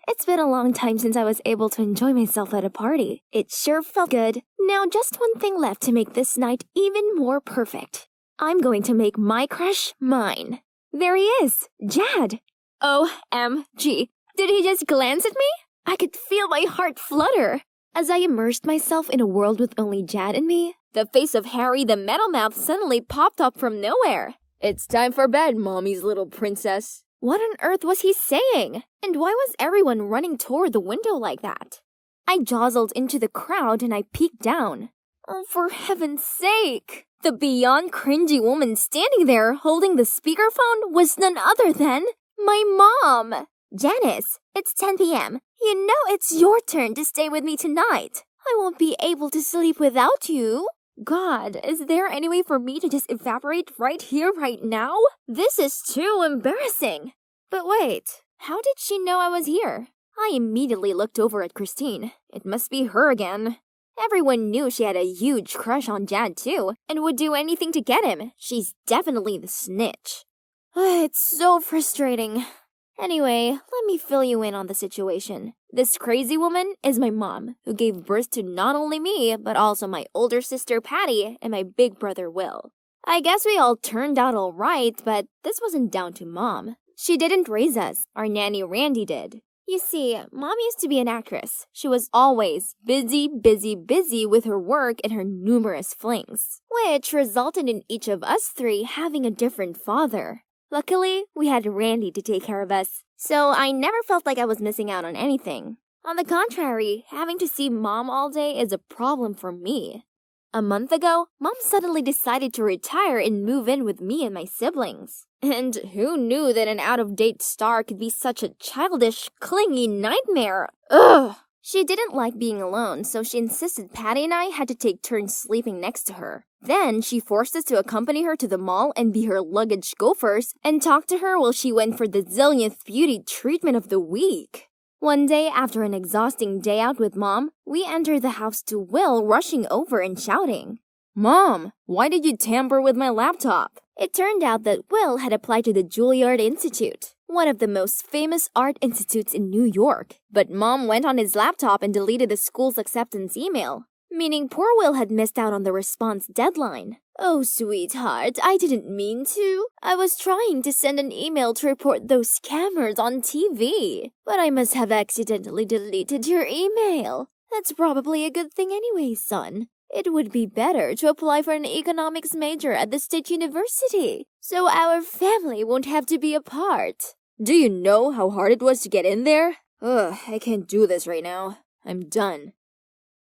It's been a long time since I was able to enjoy myself at a party. It sure felt good. Now just one thing left to make this night even more perfect. I'm going to make my crush mine. There he is, Jad. OMG. Did he just glance at me? I could feel my heart flutter. As I immersed myself in a world with only Jad and me, the face of Harry the Metal Mouth suddenly popped up from nowhere. It's time for bed, mommy's little princess. What on earth was he saying? And why was everyone running toward the window like that? I jostled into the crowd and I peeked down. Oh, for heaven's sake! The beyond cringy woman standing there holding the speakerphone was none other than my mom! Janice, it's 10 p.m. You know it's your turn to stay with me tonight. I won't be able to sleep without you. God, is there any way for me to just evaporate right here, right now? This is too embarrassing. But wait, how did she know I was here? I immediately looked over at Christine. It must be her again. Everyone knew she had a huge crush on Jad too, and would do anything to get him. She's definitely the snitch. It's so frustrating. Anyway, let me fill you in on the situation. This crazy woman is my mom, who gave birth to not only me, but also my older sister Patty and my big brother Will. I guess we all turned out all right, but this wasn't down to Mom. She didn't raise us. Our nanny Randy did. You see, Mom used to be an actress. She was always busy with her work and her numerous flings, which resulted in each of us three having a different father. Luckily, we had Randy to take care of us, so I never felt like I was missing out on anything. On the contrary, having to see Mom all day is a problem for me. A month ago, Mom suddenly decided to retire and move in with me and my siblings. And who knew that an out-of-date star could be such a childish, clingy nightmare? Ugh! She didn't like being alone, so she insisted Patty and I had to take turns sleeping next to her. Then she forced us to accompany her to the mall and be her luggage gophers and talk to her while she went for the zillionth beauty treatment of the week. One day, after an exhausting day out with Mom, we entered the house to Will rushing over and shouting, "Mom, why did you tamper with my laptop?" It turned out that Will had applied to the Juilliard Institute, one of the most famous art institutes in New York. But Mom went on his laptop and deleted the school's acceptance email, meaning poor Will had missed out on the response deadline. Oh, sweetheart, I didn't mean to. I was trying to send an email to report those scammers on TV, but I must have accidentally deleted your email. That's probably a good thing anyway, son. It would be better to apply for an economics major at the State University, so our family won't have to be apart. Do you know how hard it was to get in there? Ugh, I can't do this right now. I'm done.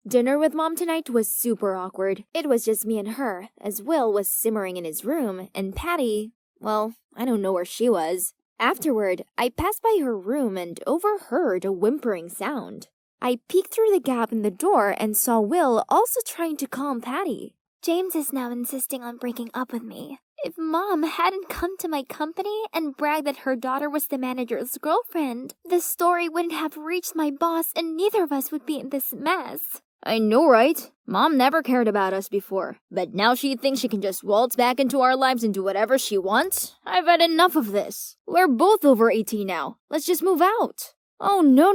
Dinner with Mom tonight was super awkward. It was just me and her, as Will was simmering in his room, and Patty, well, I don't know where she was. Afterward, I passed by her room and overheard a whimpering sound. I peeked through the gap in the door and saw Will also trying to calm Patty. James is now insisting on breaking up with me. If Mom hadn't come to my company and bragged that her daughter was the manager's girlfriend, the story wouldn't have reached my boss and neither of us would be in this mess. I know, right? Mom never cared about us before, but now she thinks she can just waltz back into our lives and do whatever she wants? I've had enough of this. We're both over 18 now. Let's just move out. Oh, no.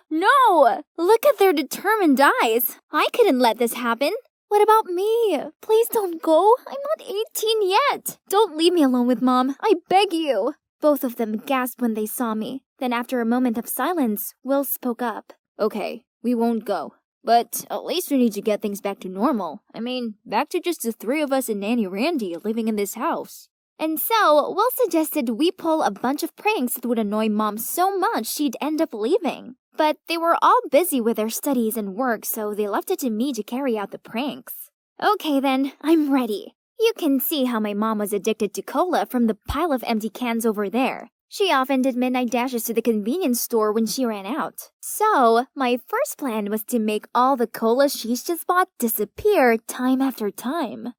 No! Look at their determined eyes. I couldn't let this happen. What about me? Please don't go. I'm not 18 yet. Don't leave me alone with Mom. I beg you. Both of them gasped when they saw me. Then after a moment of silence, Will spoke up. Okay, we won't go. But at least we need to get things back to normal. I mean, back to just the three of us and Nanny Randy living in this house. And so, Will suggested we pull a bunch of pranks that would annoy Mom so much she'd end up leaving. But they were all busy with their studies and work, so they left it to me to carry out the pranks. Okay then, I'm ready. You can see how my mom was addicted to cola from the pile of empty cans over there. She often did midnight dashes to the convenience store when she ran out. So, my first plan was to make all the cola she's just bought disappear time after time.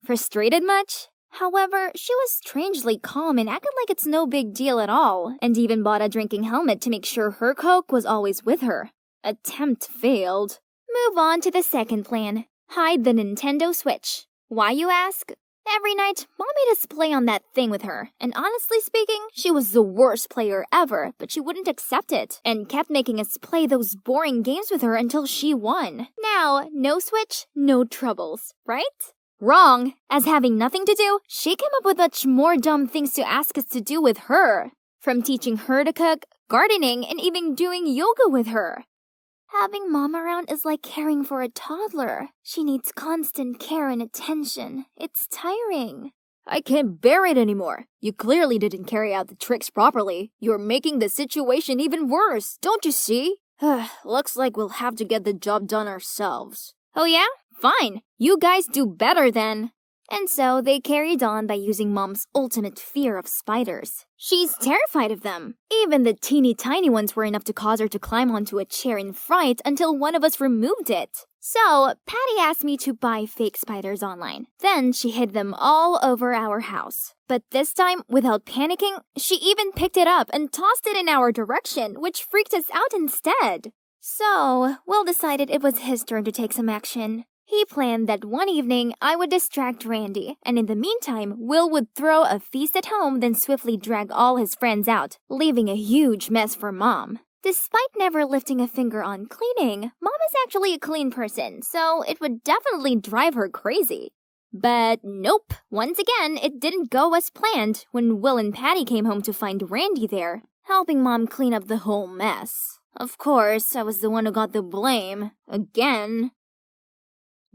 Frustrated much? However, she was strangely calm and acted like it's no big deal at all, and even bought a drinking helmet to make sure her Coke was always with her. Attempt failed. Move on to the second plan. Hide the Nintendo Switch. Why, you ask? Every night, Mom made us play on that thing with her, and honestly speaking, she was the worst player ever, but she wouldn't accept it, and kept making us play those boring games with her until she won. Now, no switch, no troubles, right? Wrong! As having nothing to do, she came up with much more dumb things to ask us to do with her. From teaching her to cook, gardening, and even doing yoga with her. Having Mom around is like caring for a toddler. She needs constant care and attention. It's tiring. I can't bear it anymore. You clearly didn't carry out the tricks properly. You're making the situation even worse, don't you see? Looks like we'll have to get the job done ourselves. Oh yeah? Fine. You guys do better then. And so they carried on by using Mom's ultimate fear of spiders. She's terrified of them. Even the teeny tiny ones were enough to cause her to climb onto a chair in fright until one of us removed it. So, Patty asked me to buy fake spiders online. Then she hid them all over our house. But this time, without panicking, she even picked it up and tossed it in our direction, which freaked us out instead. So, Will decided it was his turn to take some action. He planned that one evening I would distract Randy, and in the meantime, Will would throw a feast at home, then swiftly drag all his friends out, leaving a huge mess for Mom. Despite never lifting a finger on cleaning, Mom is actually a clean person, so it would definitely drive her crazy. But nope, once again, it didn't go as planned when Will and Patty came home to find Randy there, helping Mom clean up the whole mess. Of course, I was the one who got the blame. Again.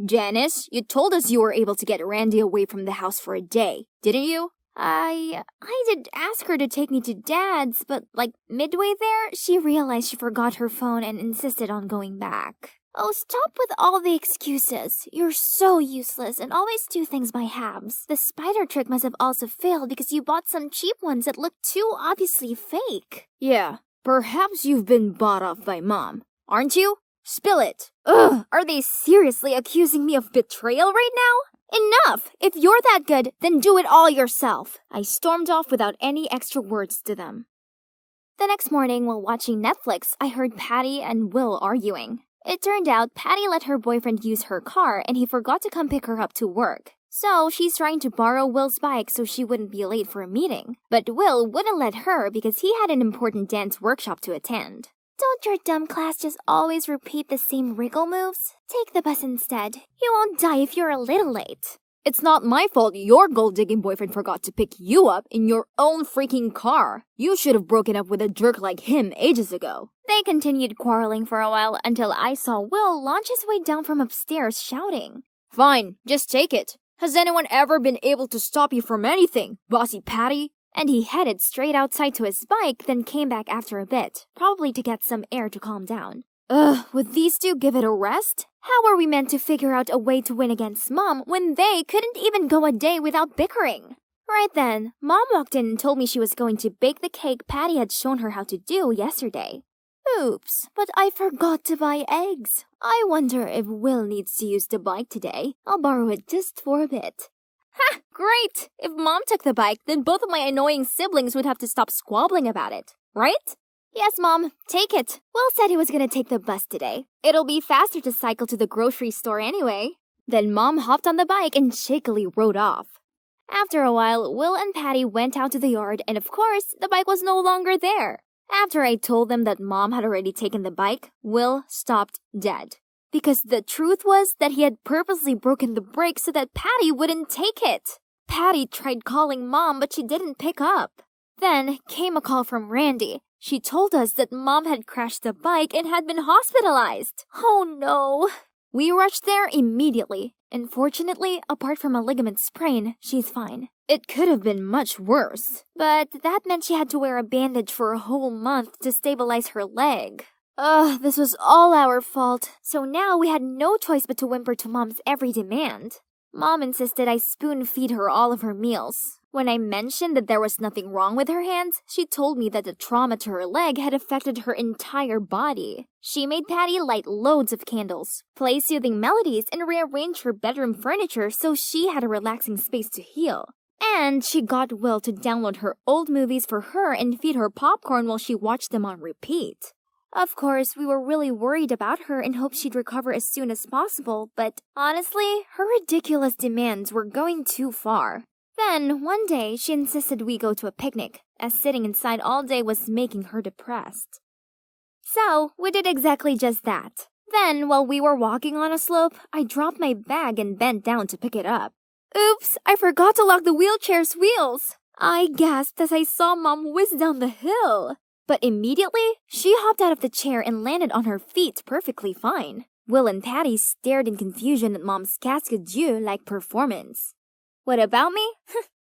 Janice, you told us you were able to get Randy away from the house for a day, didn't you? I did ask her to take me to Dad's, but midway there, she realized she forgot her phone and insisted on going back. Oh, stop with all the excuses. You're so useless and always do things by halves. The spider trick must have also failed because you bought some cheap ones that looked too obviously fake. Yeah, perhaps you've been bought off by Mom, aren't you? Spill it. Ugh, are they seriously accusing me of betrayal right now? Enough! If you're that good, then do it all yourself. I stormed off without any extra words to them. The next morning, while watching Netflix, I heard Patty and Will arguing. It turned out Patty let her boyfriend use her car and he forgot to come pick her up to work. So she's trying to borrow Will's bike so she wouldn't be late for a meeting. But Will wouldn't let her because he had an important dance workshop to attend. Don't your dumb class just always repeat the same wriggle moves? Take the bus instead. You won't die if you're a little late. It's not my fault your gold-digging boyfriend forgot to pick you up in your own freaking car. You should have broken up with a jerk like him ages ago. They continued quarreling for a while until I saw Will launch his way down from upstairs shouting. Fine, just take it. Has anyone ever been able to stop you from anything, bossy Patty? And he headed straight outside to his bike, then came back after a bit, probably to get some air to calm down. Ugh, would these two give it a rest? How are we meant to figure out a way to win against Mom when they couldn't even go a day without bickering? Right then, Mom walked in and told me she was going to bake the cake Patty had shown her how to do yesterday. Oops, but I forgot to buy eggs. I wonder if Will needs to use the bike today. I'll borrow it just for a bit. Ha! Great! If Mom took the bike, then both of my annoying siblings would have to stop squabbling about it, right? Yes, Mom, take it. Will said he was gonna take the bus today. It'll be faster to cycle to the grocery store anyway. Then Mom hopped on the bike and shakily rode off. After a while, Will and Patty went out to the yard, and of course, the bike was no longer there. After I told them that Mom had already taken the bike, Will stopped dead. Because the truth was that he had purposely broken the brake so that Patty wouldn't take it. Patty tried calling Mom, but she didn't pick up. Then came a call from Randy. She told us that Mom had crashed the bike and had been hospitalized. Oh no. We rushed there immediately, and fortunately, apart from a ligament sprain, she's fine. It could have been much worse, but that meant she had to wear a bandage for a whole month to stabilize her leg. Ugh, this was all our fault, so now we had no choice but to whimper to Mom's every demand. Mom insisted I spoon-feed her all of her meals. When I mentioned that there was nothing wrong with her hands, she told me that the trauma to her leg had affected her entire body. She made Patty light loads of candles, play soothing melodies, and rearrange her bedroom furniture so she had a relaxing space to heal. And she got Will to download her old movies for her and feed her popcorn while she watched them on repeat. Of course, we were really worried about her and hoped she'd recover as soon as possible, but honestly, her ridiculous demands were going too far. Then, one day, she insisted we go to a picnic, as sitting inside all day was making her depressed. So, we did exactly just that. Then, while we were walking on a slope, I dropped my bag and bent down to pick it up. Oops, I forgot to lock the wheelchair's wheels. I gasped as I saw Mom whiz down the hill. But immediately, she hopped out of the chair and landed on her feet perfectly fine. Will and Patty stared in confusion at Mom's cascade-like performance. What about me?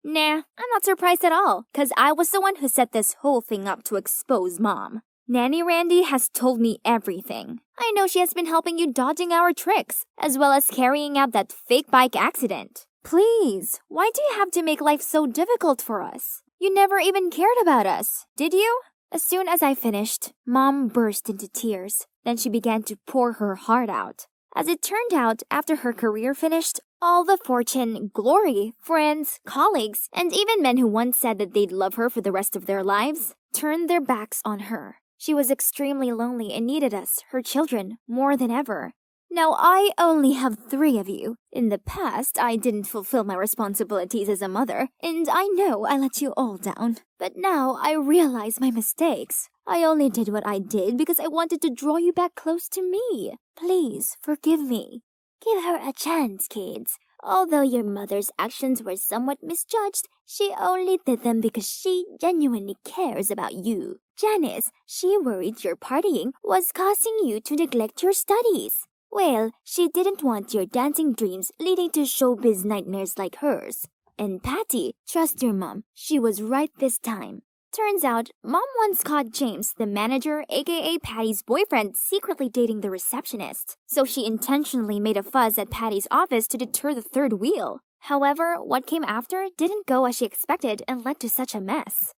Nah, I'm not surprised at all, cause I was the one who set this whole thing up to expose Mom. Nanny Randy has told me everything. I know she has been helping you dodging our tricks, as well as carrying out that fake bike accident. Please, why do you have to make life so difficult for us? You never even cared about us, did you? As soon as I finished, Mom burst into tears. Then she began to pour her heart out. As it turned out, after her career finished, all the fortune, glory, friends, colleagues, and even men who once said that they'd love her for the rest of their lives, turned their backs on her. She was extremely lonely and needed us, her children, more than ever. Now, I only have 3 of you. In the past, I didn't fulfill my responsibilities as a mother, and I know I let you all down. But now, I realize my mistakes. I only did what I did because I wanted to draw you back close to me. Please, forgive me. Give her a chance, kids. Although your mother's actions were somewhat misjudged, she only did them because she genuinely cares about you. Janice, she worried your partying was causing you to neglect your studies. Well, she didn't want your dancing dreams leading to showbiz nightmares like hers. And Patty, trust your mom, she was right this time. Turns out, Mom once caught James, the manager, aka Patty's boyfriend, secretly dating the receptionist. So she intentionally made a fuss at Patty's office to deter the third wheel. However, what came after didn't go as she expected and led to such a mess.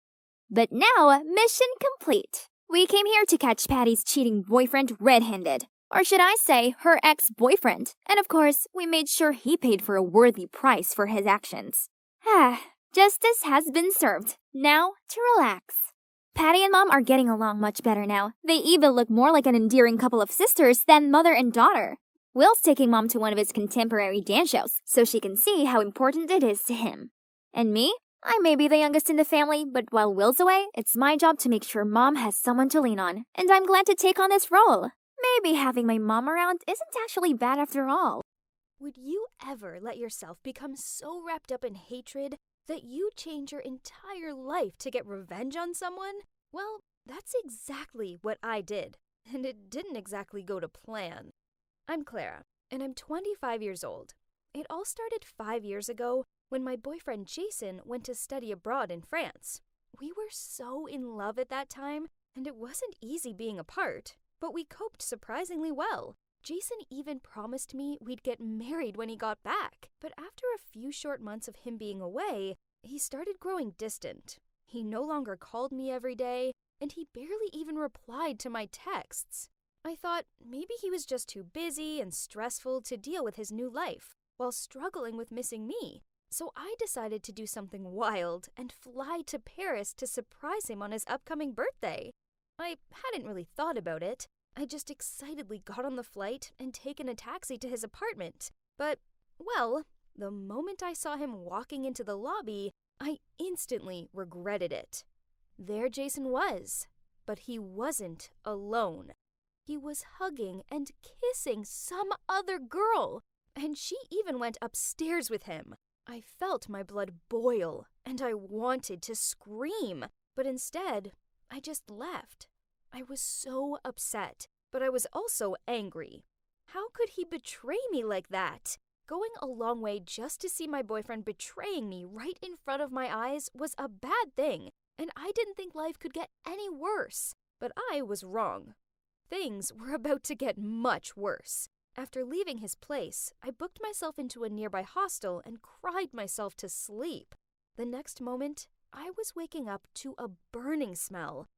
But now, mission complete. We came here to catch Patty's cheating boyfriend red-handed. Or should I say, her ex-boyfriend. And of course, we made sure he paid for a worthy price for his actions. Justice has been served. Now, to relax. Patty and Mom are getting along much better now. They even look more like an endearing couple of sisters than mother and daughter. Will's taking Mom to one of his contemporary dance shows, so she can see how important it is to him. And me? I may be the youngest in the family, but while Will's away, it's my job to make sure Mom has someone to lean on. And I'm glad to take on this role. Maybe having my mom around isn't actually bad after all. Would you ever let yourself become so wrapped up in hatred that you change your entire life to get revenge on someone? Well, that's exactly what I did, and it didn't exactly go to plan. I'm Clara, and I'm 25 years old. It all started 5 years ago when my boyfriend Jason went to study abroad in France. We were so in love at that time, and it wasn't easy being apart, but we coped surprisingly well. Jason even promised me we'd get married when he got back, but after a few short months of him being away, he started growing distant. He no longer called me every day, and he barely even replied to my texts. I thought maybe he was just too busy and stressful to deal with his new life, while struggling with missing me. So I decided to do something wild and fly to Paris to surprise him on his upcoming birthday. I hadn't really thought about it. I just excitedly got on the flight and taken a taxi to his apartment. But, well, the moment I saw him walking into the lobby, I instantly regretted it. There Jason was, but he wasn't alone. He was hugging and kissing some other girl, and she even went upstairs with him. I felt my blood boil, and I wanted to scream, but instead, I just left. I was so upset, but I was also angry. How could he betray me like that? Going a long way just to see my boyfriend betraying me right in front of my eyes was a bad thing, and I didn't think life could get any worse. But I was wrong. Things were about to get much worse. After leaving his place, I booked myself into a nearby hostel and cried myself to sleep. The next moment, I was waking up to a burning smell.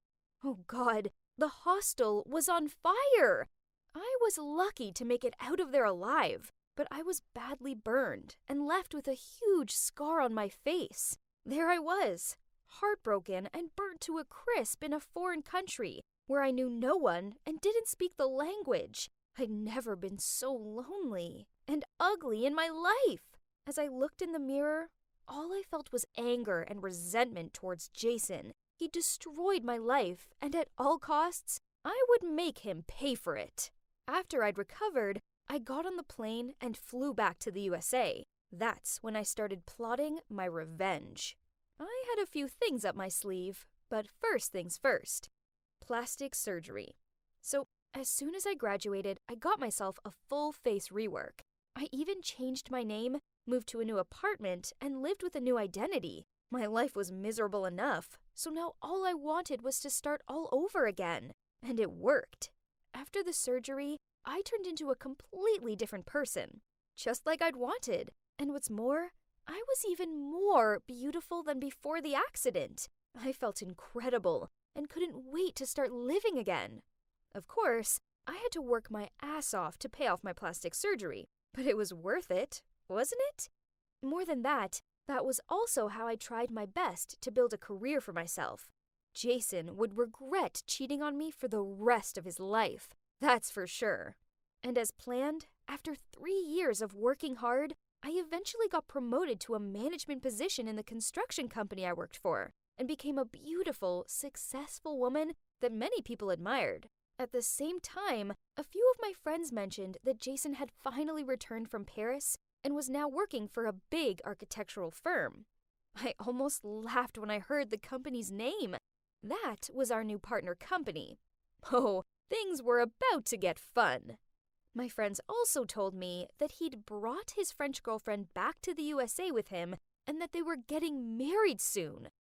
Oh God, the hostel was on fire! I was lucky to make it out of there alive, but I was badly burned and left with a huge scar on my face. There I was, heartbroken and burnt to a crisp in a foreign country where I knew no one and didn't speak the language. I'd never been so lonely and ugly in my life. As I looked in the mirror, all I felt was anger and resentment towards Jason. He destroyed my life, and at all costs, I would make him pay for it. After I'd recovered, I got on the plane and flew back to the USA. That's when I started plotting my revenge. I had a few things up my sleeve, but first things first. Plastic surgery. So, as soon as I graduated, I got myself a full face rework. I even changed my name, moved to a new apartment, and lived with a new identity. My life was miserable enough, so now all I wanted was to start all over again. And it worked. After the surgery, I turned into a completely different person, just like I'd wanted. And what's more, I was even more beautiful than before the accident. I felt incredible and couldn't wait to start living again. Of course, I had to work my ass off to pay off my plastic surgery, but it was worth it, wasn't it? More than that, that was also how I tried my best to build a career for myself. Jason would regret cheating on me for the rest of his life, that's for sure. And as planned, after 3 years of working hard, I eventually got promoted to a management position in the construction company I worked for, and became a beautiful, successful woman that many people admired. At the same time, a few of my friends mentioned that Jason had finally returned from Paris and was now working for a big architectural firm. I almost laughed when I heard the company's name. That was our new partner company. Oh, things were about to get fun. My friends also told me that he'd brought his French girlfriend back to the USA with him and that they were getting married soon.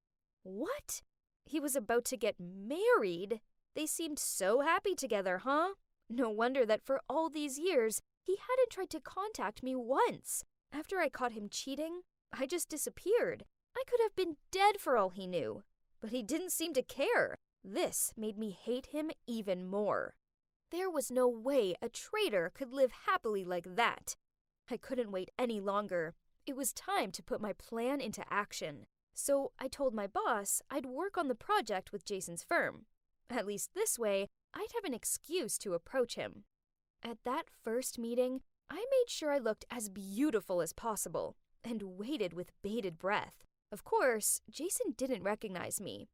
What? He was about to get married? They seemed so happy together, huh? No wonder that for all these years, he hadn't tried to contact me once. After I caught him cheating, I just disappeared. I could have been dead for all he knew. But he didn't seem to care. This made me hate him even more. There was no way a traitor could live happily like that. I couldn't wait any longer. It was time to put my plan into action. So I told my boss I'd work on the project with Jason's firm. At least this way, I'd have an excuse to approach him. At that first meeting, I made sure I looked as beautiful as possible and waited with bated breath. Of course, Jason didn't recognize me.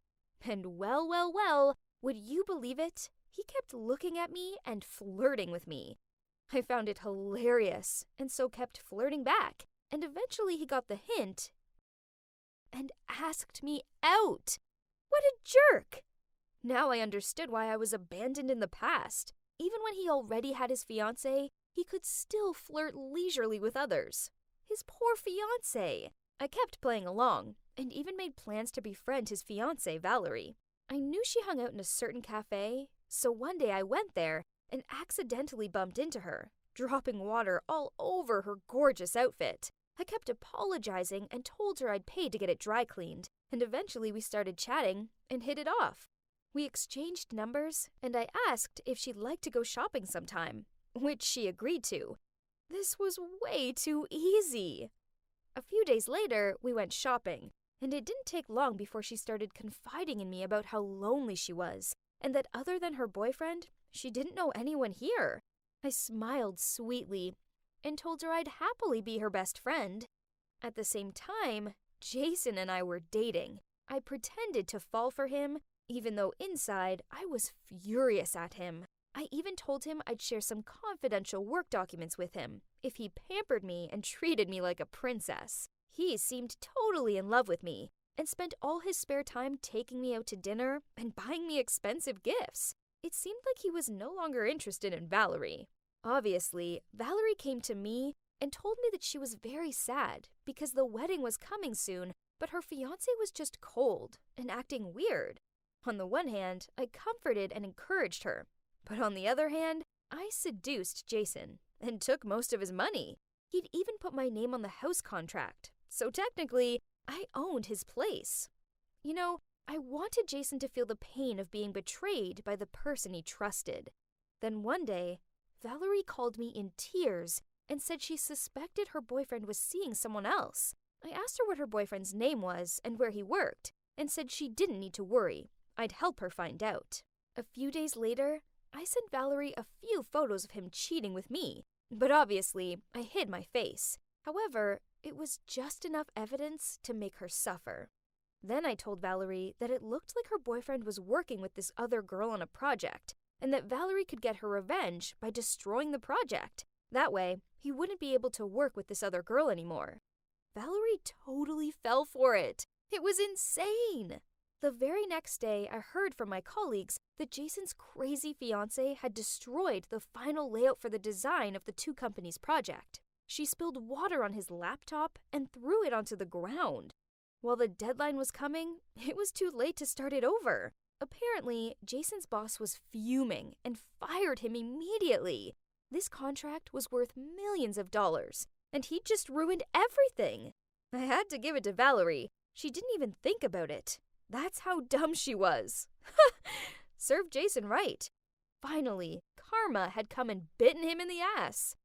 And well, would you believe it? He kept looking at me and flirting with me. I found it hilarious and so kept flirting back. And eventually he got the hint and asked me out. What a jerk! Now I understood why I was abandoned in the past. Even when he already had his fiancée, he could still flirt leisurely with others. His poor fiancée! I kept playing along, and even made plans to befriend his fiancée, Valerie. I knew she hung out in a certain cafe, so one day I went there and accidentally bumped into her, dropping water all over her gorgeous outfit. I kept apologizing and told her I'd pay to get it dry cleaned, and eventually we started chatting and hit it off. We exchanged numbers, and I asked if she'd like to go shopping sometime, which she agreed to. This was way too easy. A few days later, we went shopping, and it didn't take long before she started confiding in me about how lonely she was, and that other than her boyfriend, she didn't know anyone here. I smiled sweetly and told her I'd happily be her best friend. At the same time, Jason and I were dating. I pretended to fall for him, even though inside I was furious at him. I even told him I'd share some confidential work documents with him if he pampered me and treated me like a princess. He seemed totally in love with me and spent all his spare time taking me out to dinner and buying me expensive gifts. It seemed like he was no longer interested in Valerie. Obviously, Valerie came to me and told me that she was very sad because the wedding was coming soon, but her fiancé was just cold and acting weird. On the one hand, I comforted and encouraged her, but on the other hand, I seduced Jason and took most of his money. He'd even put my name on the house contract, so technically, I owned his place. You know, I wanted Jason to feel the pain of being betrayed by the person he trusted. Then one day, Valerie called me in tears and said she suspected her boyfriend was seeing someone else. I asked her what her boyfriend's name was and where he worked, and said she didn't need to worry. I'd help her find out. A few days later, I sent Valerie a few photos of him cheating with me, but obviously I hid my face. However, it was just enough evidence to make her suffer. Then I told Valerie that it looked like her boyfriend was working with this other girl on a project, and that Valerie could get her revenge by destroying the project. That way, he wouldn't be able to work with this other girl anymore. Valerie totally fell for it. It was insane. The very next day, I heard from my colleagues that Jason's crazy fiancée had destroyed the final layout for the design of the two companies' project. She spilled water on his laptop and threw it onto the ground. While the deadline was coming, it was too late to start it over. Apparently, Jason's boss was fuming and fired him immediately. This contract was worth millions of dollars, and he'd just ruined everything. I had to give it to Valerie. She didn't even think about it. That's how dumb she was. Served Jason right. Finally, karma had come and bitten him in the ass.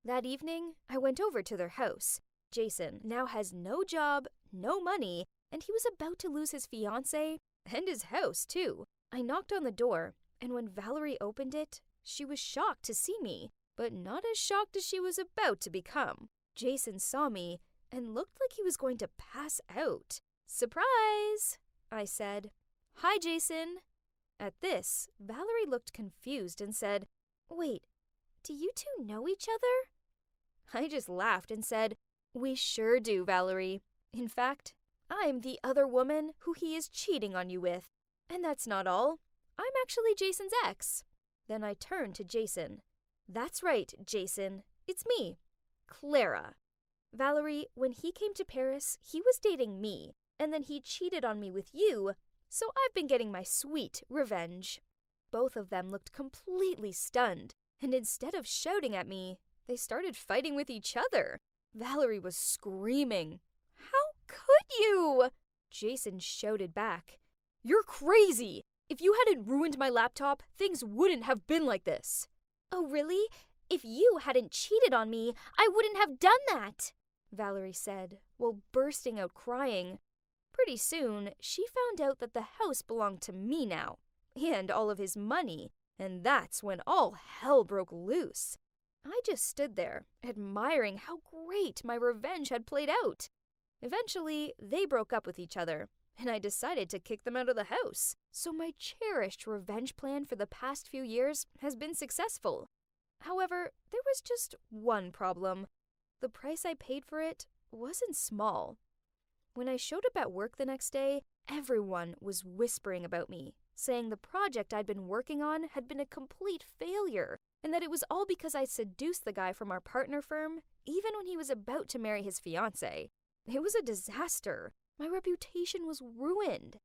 That evening, I went over to their house. Jason now has no job, no money, and he was about to lose his fiancée and his house, too. I knocked on the door, and when Valerie opened it, she was shocked to see me, but not as shocked as she was about to become. Jason saw me and looked like he was going to pass out. "Surprise!" I said. "Hi, Jason." At this, Valerie looked confused and said, "Wait, do you two know each other?" I just laughed and said, "We sure do, Valerie. In fact, I'm the other woman who he is cheating on you with. And that's not all. I'm actually Jason's ex." Then I turned to Jason. "That's right, Jason. It's me, Clara. Valerie, when he came to Paris, he was dating me, and then he cheated on me with you, so I've been getting my sweet revenge." Both of them looked completely stunned, and instead of shouting at me, they started fighting with each other. Valerie was screaming. "How could you?" Jason shouted back. "You're crazy! If you hadn't ruined my laptop, things wouldn't have been like this." "Oh, really? If you hadn't cheated on me, I wouldn't have done that," Valerie said, while bursting out crying. Pretty soon, she found out that the house belonged to me now, and all of his money, and that's when all hell broke loose. I just stood there, admiring how great my revenge had played out. Eventually, they broke up with each other, and I decided to kick them out of the house. So my cherished revenge plan for the past few years has been successful. However, there was just one problem. The price I paid for it wasn't small. When I showed up at work the next day, everyone was whispering about me, saying the project I'd been working on had been a complete failure, and that it was all because I seduced the guy from our partner firm, even when he was about to marry his fiancée. It was a disaster. My reputation was ruined.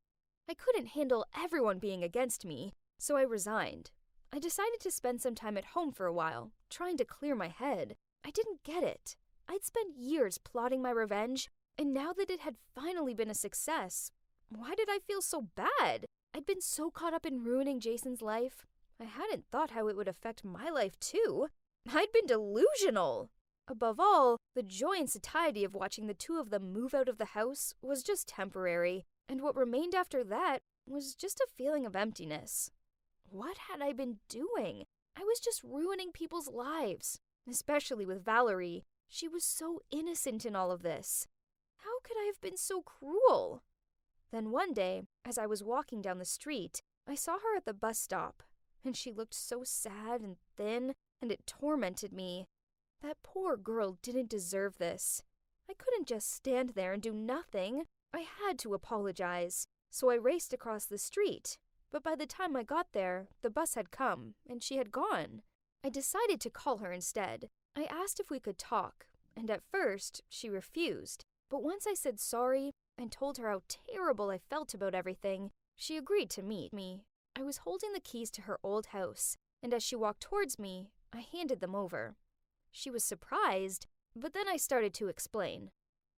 I couldn't handle everyone being against me, so I resigned. I decided to spend some time at home for a while, trying to clear my head. I didn't get it. I'd spent years plotting my revenge, and now that it had finally been a success, why did I feel so bad? I'd been so caught up in ruining Jason's life. I hadn't thought how it would affect my life, too. I'd been delusional. Above all, the joy and satiety of watching the two of them move out of the house was just temporary, and what remained after that was just a feeling of emptiness. What had I been doing? I was just ruining people's lives, especially with Valerie. She was so innocent in all of this. How could I have been so cruel? Then one day, as I was walking down the street, I saw her at the bus stop, and she looked so sad and thin, and it tormented me. That poor girl didn't deserve this. I couldn't just stand there and do nothing. I had to apologize, so I raced across the street. But by the time I got there, the bus had come, and she had gone. I decided to call her instead. I asked if we could talk, and at first, she refused. But once I said sorry and told her how terrible I felt about everything, she agreed to meet me. I was holding the keys to her old house, and as she walked towards me, I handed them over. She was surprised, but then I started to explain.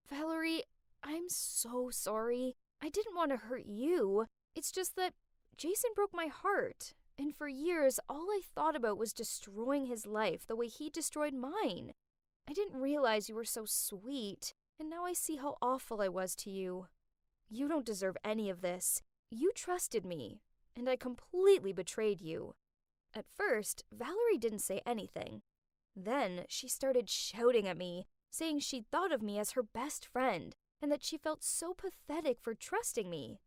"Valerie, I'm so sorry. I didn't want to hurt you. It's just that Jason broke my heart, and for years all I thought about was destroying his life the way he destroyed mine. I didn't realize you were so sweet, and now I see how awful I was to you." You don't deserve any of this. You trusted me, and I completely betrayed you." At first, Valerie didn't say anything. Then she started shouting at me, saying she'd thought of me as her best friend, and that she felt so pathetic for trusting me.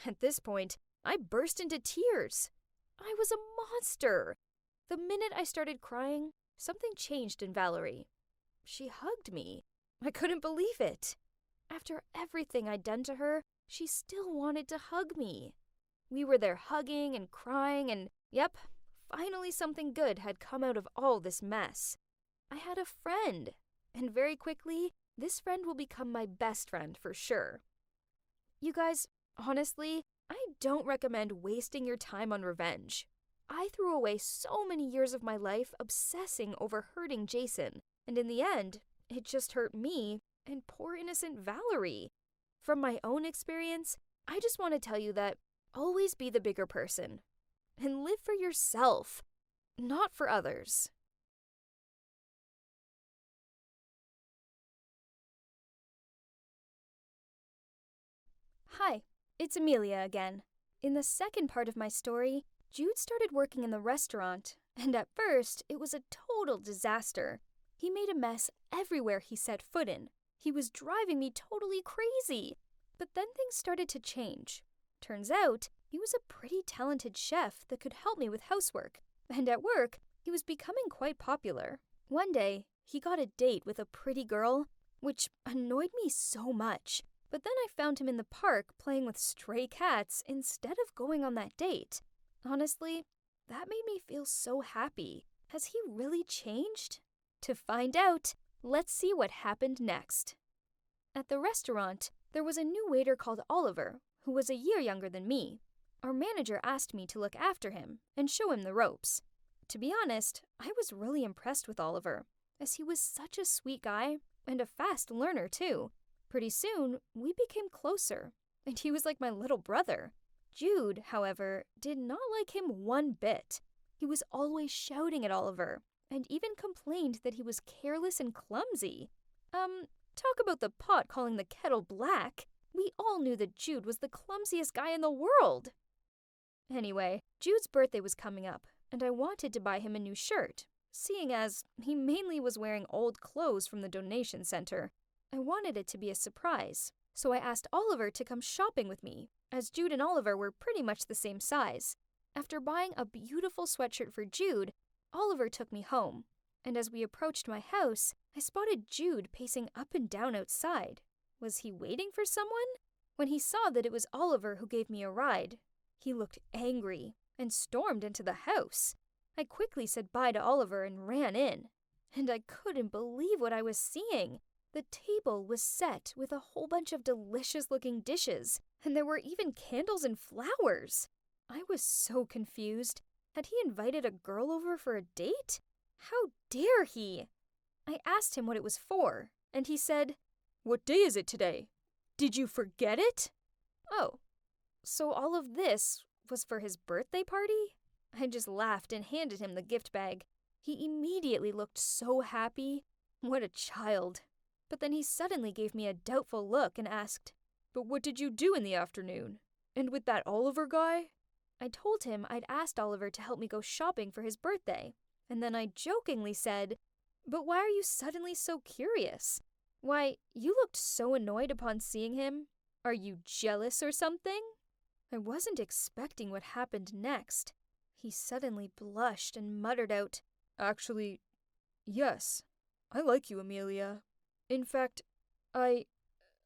At this point, I burst into tears. I was a monster. The minute I started crying, something changed in Valerie. She hugged me. I couldn't believe it. After everything I'd done to her, she still wanted to hug me. We were there hugging and crying, and yep, finally something good had come out of all this mess. I had a friend, and very quickly, this friend will become my best friend for sure. You guys, honestly, I don't recommend wasting your time on revenge. I threw away so many years of my life obsessing over hurting Jason, and in the end, it just hurt me and poor innocent Valerie. From my own experience, I just want to tell you that always be the bigger person and live for yourself, not for others. Hi, it's Amelia again. In the second part of my story, Jude started working in the restaurant, and at first, it was a total disaster. He made a mess everywhere he set foot in. He was driving me totally crazy. But then things started to change. Turns out, he was a pretty talented chef that could help me with housework. And at work, he was becoming quite popular. One day, he got a date with a pretty girl, which annoyed me so much. But then I found him in the park playing with stray cats instead of going on that date. Honestly, that made me feel so happy. Has he really changed? To find out, let's see what happened next. At the restaurant, there was a new waiter called Oliver, who was a year younger than me. Our manager asked me to look after him and show him the ropes. To be honest, I was really impressed with Oliver, as he was such a sweet guy and a fast learner too. Pretty soon, we became closer, and he was like my little brother. Jude, however, did not like him one bit. He was always shouting at Oliver, and even complained that he was careless and clumsy. Talk about the pot calling the kettle black. We all knew that Jude was the clumsiest guy in the world. Anyway, Jude's birthday was coming up, and I wanted to buy him a new shirt, seeing as he mainly was wearing old clothes from the donation center. I wanted it to be a surprise, so I asked Oliver to come shopping with me, as Jude and Oliver were pretty much the same size. After buying a beautiful sweatshirt for Jude, Oliver took me home, and as we approached my house, I spotted Jude pacing up and down outside. Was he waiting for someone? When he saw that it was Oliver who gave me a ride, he looked angry and stormed into the house. I quickly said bye to Oliver and ran in, and I couldn't believe what I was seeing. The table was set with a whole bunch of delicious-looking dishes, and there were even candles and flowers. I was so confused. Had he invited a girl over for a date? How dare he? I asked him what it was for, and he said, "What day is it today? Did you forget it?" Oh, so all of this was for his birthday party? I just laughed and handed him the gift bag. He immediately looked so happy. What a child. But then he suddenly gave me a doubtful look and asked, "But what did you do in the afternoon? And with that Oliver guy?" I told him I'd asked Oliver to help me go shopping for his birthday, and then I jokingly said, "But why are you suddenly so curious? Why, you looked so annoyed upon seeing him. Are you jealous or something?" I wasn't expecting what happened next. He suddenly blushed and muttered out, "Actually, yes, I like you, Amelia. In fact, I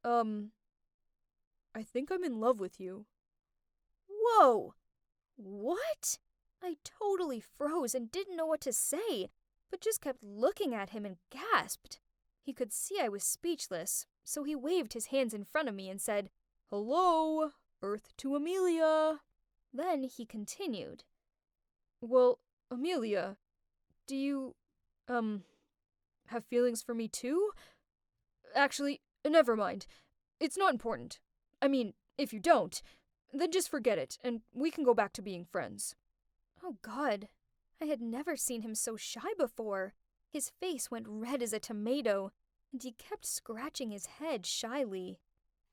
think I'm in love with you." Whoa! What? I totally froze and didn't know what to say, but just kept looking at him and gasped. He could see I was speechless, so he waved his hands in front of me and said, "Hello, Earth to Amelia." Then he continued, "Well, Amelia, do you, have feelings for me too? Actually, never mind. It's not important. I mean, if you don't, then just forget it, and we can go back to being friends." Oh God, I had never seen him so shy before. His face went red as a tomato, and he kept scratching his head shyly.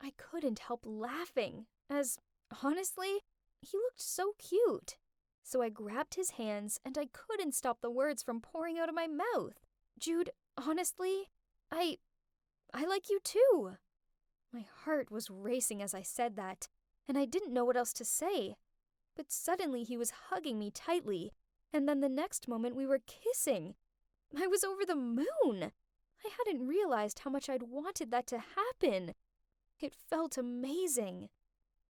I couldn't help laughing, as, honestly, he looked so cute. So I grabbed his hands and I couldn't stop the words from pouring out of my mouth. Jude, honestly, I like you too. My heart was racing as I said that, and I didn't know what else to say. But suddenly he was hugging me tightly, and then the next moment we were kissing. I was over the moon. I hadn't realized how much I'd wanted that to happen. It felt amazing.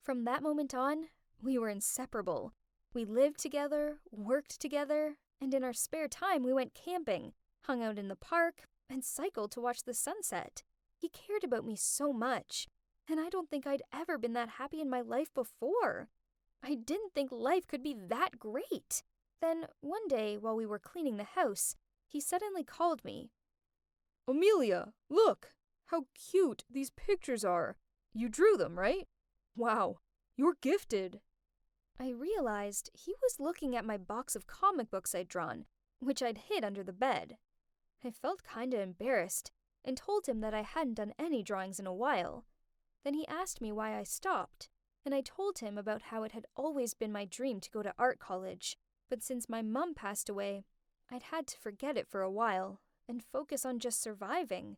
From that moment on, we were inseparable. We lived together, worked together, and in our spare time we went camping, hung out in the park, and cycled to watch the sunset. He cared about me so much, and I don't think I'd ever been that happy in my life before. I didn't think life could be that great. Then, one day, while we were cleaning the house, he suddenly called me. Amelia, look! How cute these pictures are. You drew them, right? Wow, you're gifted. I realized he was looking at my box of comic books I'd drawn, which I'd hid under the bed. I felt kinda embarrassed and told him that I hadn't done any drawings in a while. Then he asked me why I stopped, and I told him about how it had always been my dream to go to art college, but since my mom passed away, I'd had to forget it for a while and focus on just surviving.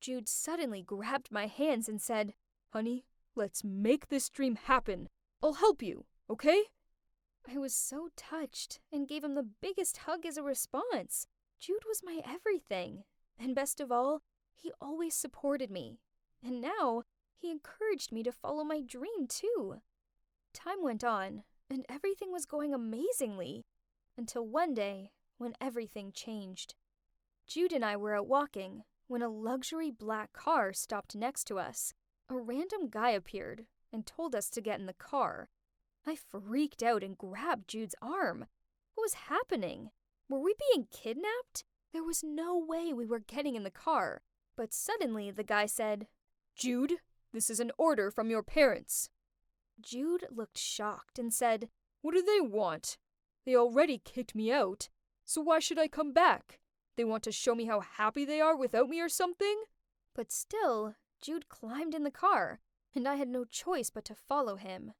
Jude suddenly grabbed my hands and said, Honey, let's make this dream happen. I'll help you, okay? I was so touched and gave him the biggest hug as a response. Jude was my everything, and best of all, he always supported me. And now, he encouraged me to follow my dream too. Time went on, and everything was going amazingly, until one day, when everything changed. Jude and I were out walking when a luxury black car stopped next to us. A random guy appeared and told us to get in the car. I freaked out and grabbed Jude's arm. What was happening? Were we being kidnapped? There was no way we were getting in the car. But suddenly the guy said, Jude, this is an order from your parents. Jude looked shocked and said, What do they want? They already kicked me out, so why should I come back? They want to show me how happy they are without me or something? But still, Jude climbed in the car, and I had no choice but to follow him.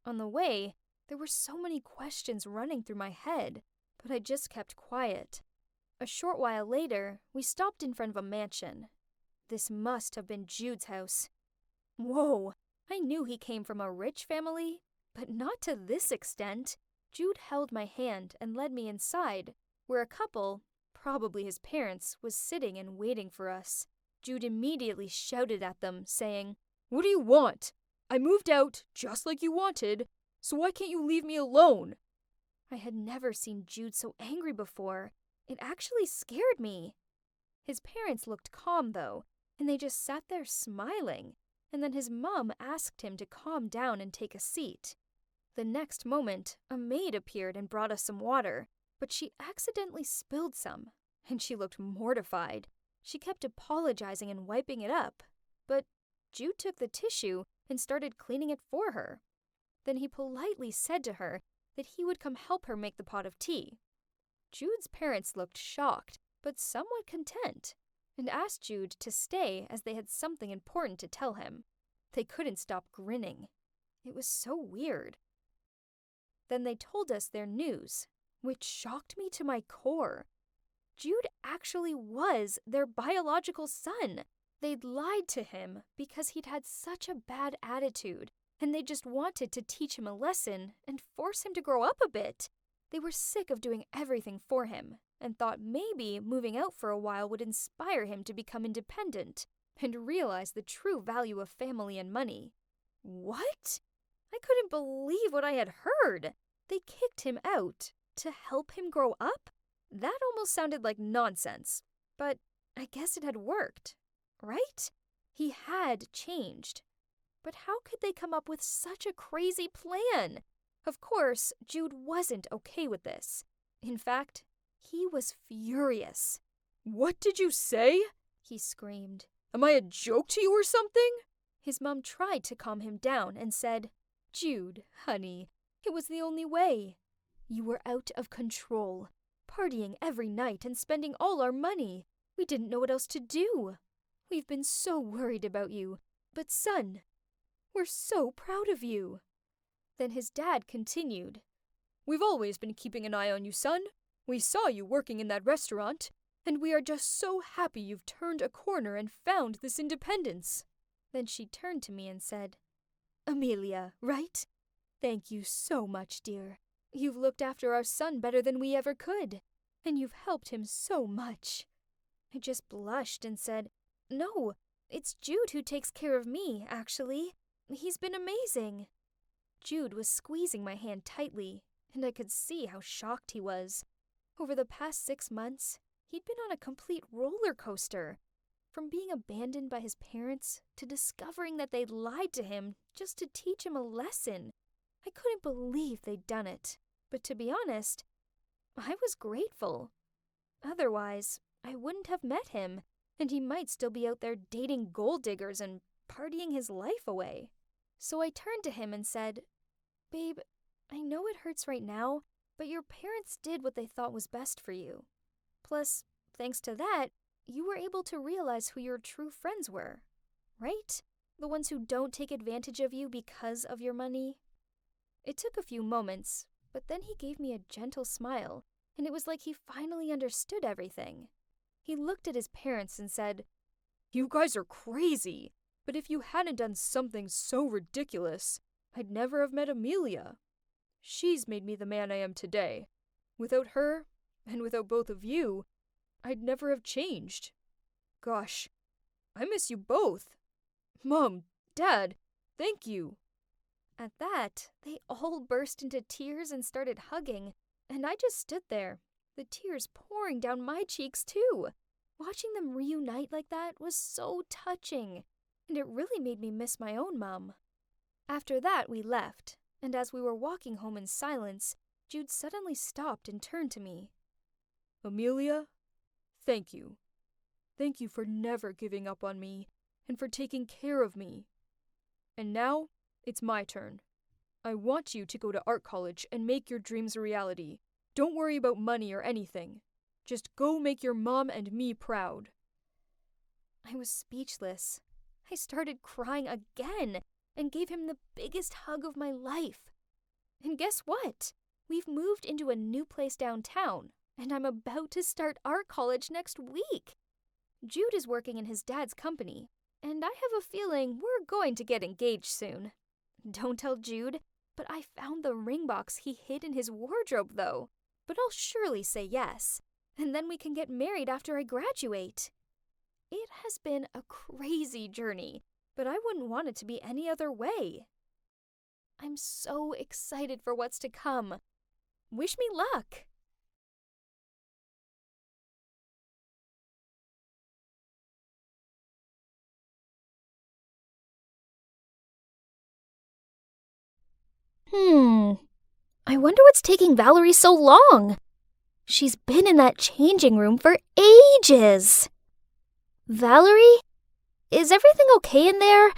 On the way, there were so many questions running through my head, but I just kept quiet. A short while later, we stopped in front of a mansion. This must have been Jude's house. Whoa, I knew he came from a rich family, but not to this extent. Jude held my hand and led me inside, where a couple, probably his parents, was sitting and waiting for us. Jude immediately shouted at them, saying, What do you want? I moved out just like you wanted, so why can't you leave me alone? I had never seen Jude so angry before. It actually scared me. His parents looked calm, though, and they just sat there smiling, and then his mom asked him to calm down and take a seat. The next moment, a maid appeared and brought us some water, but she accidentally spilled some, and she looked mortified. She kept apologizing and wiping it up, but Jude took the tissue and started cleaning it for her. Then he politely said to her that he would come help her make the pot of tea. Jude's parents looked shocked, but somewhat content, and asked Jude to stay as they had something important to tell him. They couldn't stop grinning. It was so weird. Then they told us their news, which shocked me to my core. Jude actually was their biological son. They'd lied to him because he'd had such a bad attitude, and they just wanted to teach him a lesson and force him to grow up a bit. They were sick of doing everything for him, and thought maybe moving out for a while would inspire him to become independent and realize the true value of family and money. What? I couldn't believe what I had heard. They kicked him out to help him grow up? That almost sounded like nonsense, but I guess it had worked, right? He had changed. But how could they come up with such a crazy plan? Of course, Jude wasn't okay with this. In fact, he was furious. What did you say? He screamed. Am I a joke to you or something? His mom tried to calm him down and said, Jude, honey, it was the only way. You were out of control, partying every night and spending all our money. We didn't know what else to do. We've been so worried about you, But son, we're so proud of you." Then his dad continued, "We've always been keeping an eye on you, son. We saw you working in that restaurant, and we are just so happy you've turned a corner and found this independence." Then she turned to me and said, "Amelia, right? Thank you so much, dear. You've looked after our son better than we ever could, and you've helped him so much." I just blushed and said, "No, it's Jude who takes care of me, actually. He's been amazing." Jude was squeezing my hand tightly, and I could see how shocked he was. Over the past 6 months, he'd been on a complete roller coaster. From being abandoned by his parents to discovering that they'd lied to him just to teach him a lesson. I couldn't believe they'd done it. But to be honest, I was grateful. Otherwise, I wouldn't have met him, and he might still be out there dating gold diggers and partying his life away. So I turned to him and said, "Babe, I know it hurts right now, but your parents did what they thought was best for you. Plus, thanks to that, you were able to realize who your true friends were, right? The ones who don't take advantage of you because of your money." It took a few moments, but then he gave me a gentle smile, and it was like he finally understood everything. He looked at his parents and said, "You guys are crazy, but if you hadn't done something so ridiculous, I'd never have met Amelia. She's made me the man I am today. Without her, and without both of you, I'd never have changed. Gosh, I miss you both. Mom, Dad, thank you." At that, they all burst into tears and started hugging, and I just stood there, the tears pouring down my cheeks too. Watching them reunite like that was so touching, and it really made me miss my own mom. After that, we left, and as we were walking home in silence, Jude suddenly stopped and turned to me. "Amelia, thank you. Thank you for never giving up on me and for taking care of me. And now, it's my turn. I want you to go to art college and make your dreams a reality. Don't worry about money or anything. Just go make your mom and me proud." I was speechless. I started crying again and gave him the biggest hug of my life. And guess what? We've moved into a new place downtown, and I'm about to start art college next week. Jude is working in his dad's company, and I have a feeling we're going to get engaged soon. Don't tell Jude, but I found the ring box he hid in his wardrobe, though. But I'll surely say yes, and then we can get married after I graduate. It has been a crazy journey, but I wouldn't want it to be any other way. I'm so excited for what's to come. Wish me luck! I wonder what's taking Valerie so long. She's been in that changing room for ages. Valerie? Is everything okay in there?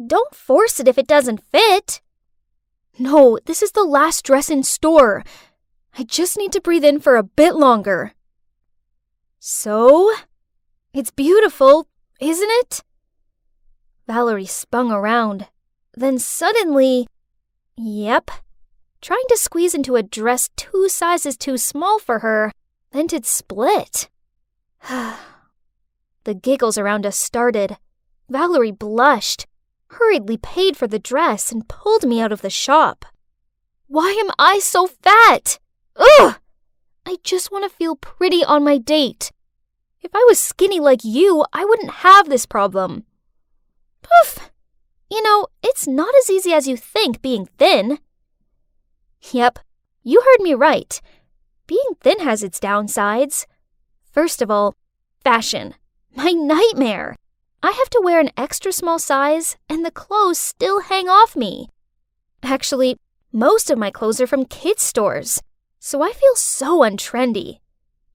Don't force it if it doesn't fit. No, this is the last dress in store. I just need to breathe in for a bit longer. So? It's beautiful, isn't it? Valerie spun around. Then suddenly, yep, trying to squeeze into a dress 2 sizes too small for her, then it'd split. The giggles around us started. Valerie blushed, hurriedly paid for the dress, and pulled me out of the shop. Why am I so fat? Ugh! I just want to feel pretty on my date. If I was skinny like you, I wouldn't have this problem. Poof! You know, it's not as easy as you think being thin. Yep, you heard me right. Being thin has its downsides. First of all, fashion. My nightmare. I have to wear an extra small size, and the clothes still hang off me. Actually, most of my clothes are from kids' stores, so I feel so untrendy.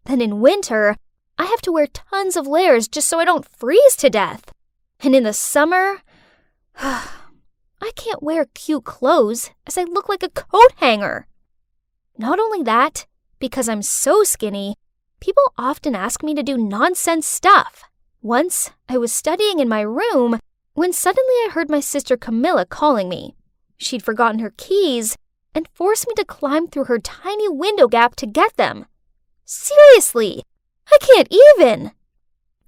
Then in winter, I have to wear tons of layers just so I don't freeze to death. And in the summer, I can't wear cute clothes as I look like a coat hanger. Not only that, because I'm so skinny, people often ask me to do nonsense stuff. Once, I was studying in my room, when suddenly I heard my sister Camilla calling me. She'd forgotten her keys and forced me to climb through her tiny window gap to get them. Seriously, I can't even.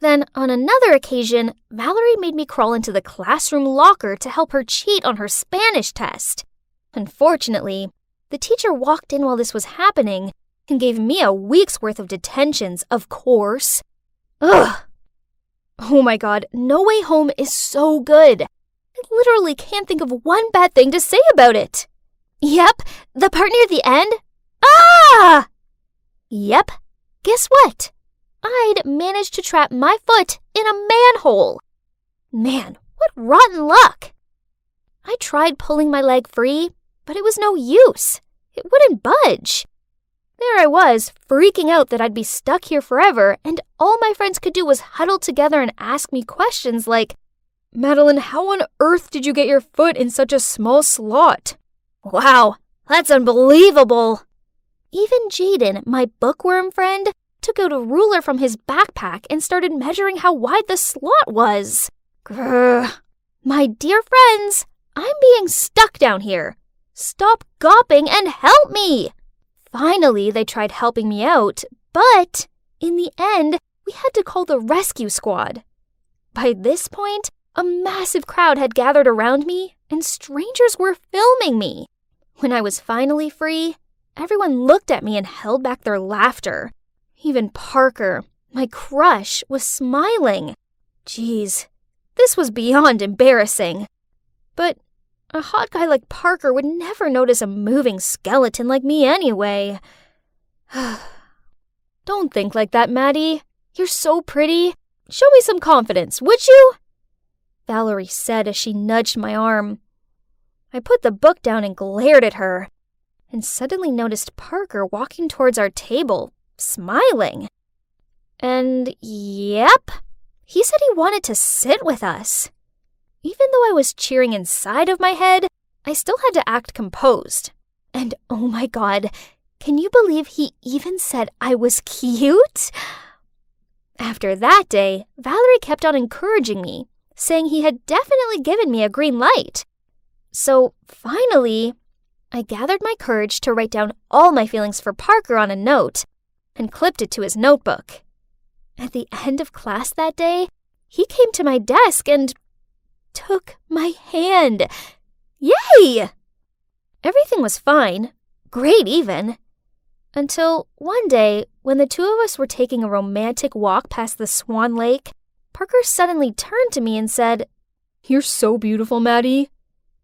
Then, on another occasion, Valerie made me crawl into the classroom locker to help her cheat on her Spanish test. Unfortunately, the teacher walked in while this was happening and gave me a week's worth of detentions, of course. Ugh. Oh my god, No Way Home is so good. I literally can't think of one bad thing to say about it. Yep, the part near the end. Ah! Yep, guess what? I'd managed to trap my foot in a manhole. Man, what rotten luck. I tried pulling my leg free, but it was no use. It wouldn't budge. There I was, freaking out that I'd be stuck here forever, and all my friends could do was huddle together and ask me questions like, Madeline, how on earth did you get your foot in such a small slot? Wow, that's unbelievable. Even Jaden, my bookworm friend, took out a ruler from his backpack and started measuring how wide the slot was. Grr. My dear friends, I'm being stuck down here. Stop gawping and help me. Finally, they tried helping me out, but in the end, we had to call the rescue squad. By this point, a massive crowd had gathered around me, and strangers were filming me. When I was finally free, everyone looked at me and held back their laughter. Even Parker, my crush, was smiling. Geez, this was beyond embarrassing. But a hot guy like Parker would never notice a moving skeleton like me anyway. Don't think like that, Maddie. You're so pretty. Show me some confidence, would you? Valerie said as she nudged my arm. I put the book down and glared at her, and suddenly noticed Parker walking towards our table, smiling. And yep, he said he wanted to sit with us. Even though I was cheering inside of my head, I still had to act composed. And oh my god, can you believe he even said I was cute? After that day, Valerie kept on encouraging me, saying he had definitely given me a green light. So finally, I gathered my courage to write down all my feelings for Parker on a note and clipped it to his notebook. At the end of class that day, he came to my desk and took my hand. Yay! Everything was fine, great even, until one day when the two of us were taking a romantic walk past the Swan Lake, Parker suddenly turned to me and said, You're so beautiful, Maddie.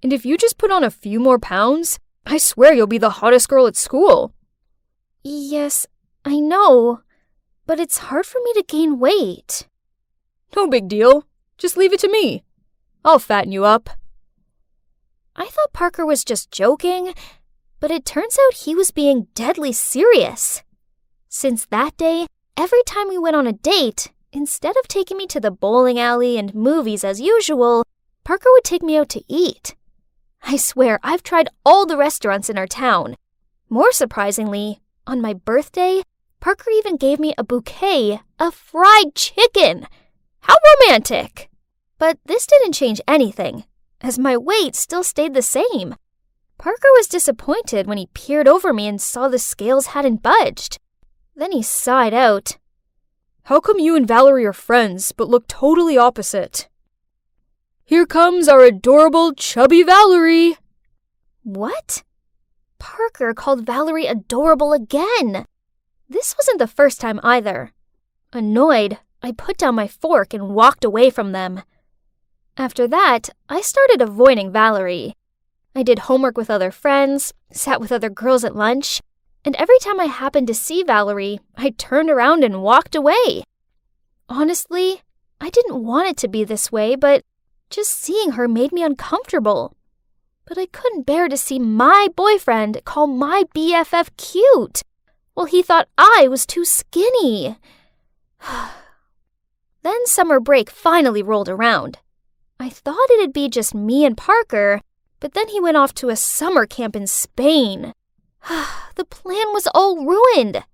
And if you just put on a few more pounds, I swear you'll be the hottest girl at school. Yes, I know, but it's hard for me to gain weight. No big deal. Just leave it to me. I'll fatten you up. I thought Parker was just joking, but it turns out he was being deadly serious. Since that day, every time we went on a date, instead of taking me to the bowling alley and movies as usual, Parker would take me out to eat. I swear, I've tried all the restaurants in our town. More surprisingly, on my birthday, Parker even gave me a bouquet of fried chicken. How romantic! But this didn't change anything, as my weight still stayed the same. Parker was disappointed when he peered over me and saw the scales hadn't budged. Then he sighed out. How come you and Valerie are friends, but look totally opposite? Here comes our adorable, chubby Valerie. What? Parker called Valerie adorable again. This wasn't the first time either. Annoyed, I put down my fork and walked away from them. After that, I started avoiding Valerie. I did homework with other friends, sat with other girls at lunch, and every time I happened to see Valerie, I turned around and walked away. Honestly, I didn't want it to be this way, but just seeing her made me uncomfortable. But I couldn't bear to see my boyfriend call my BFF cute, while he thought I was too skinny. Then summer break finally rolled around. I thought it'd be just me and Parker, but then he went off to a summer camp in Spain. The plan was all ruined.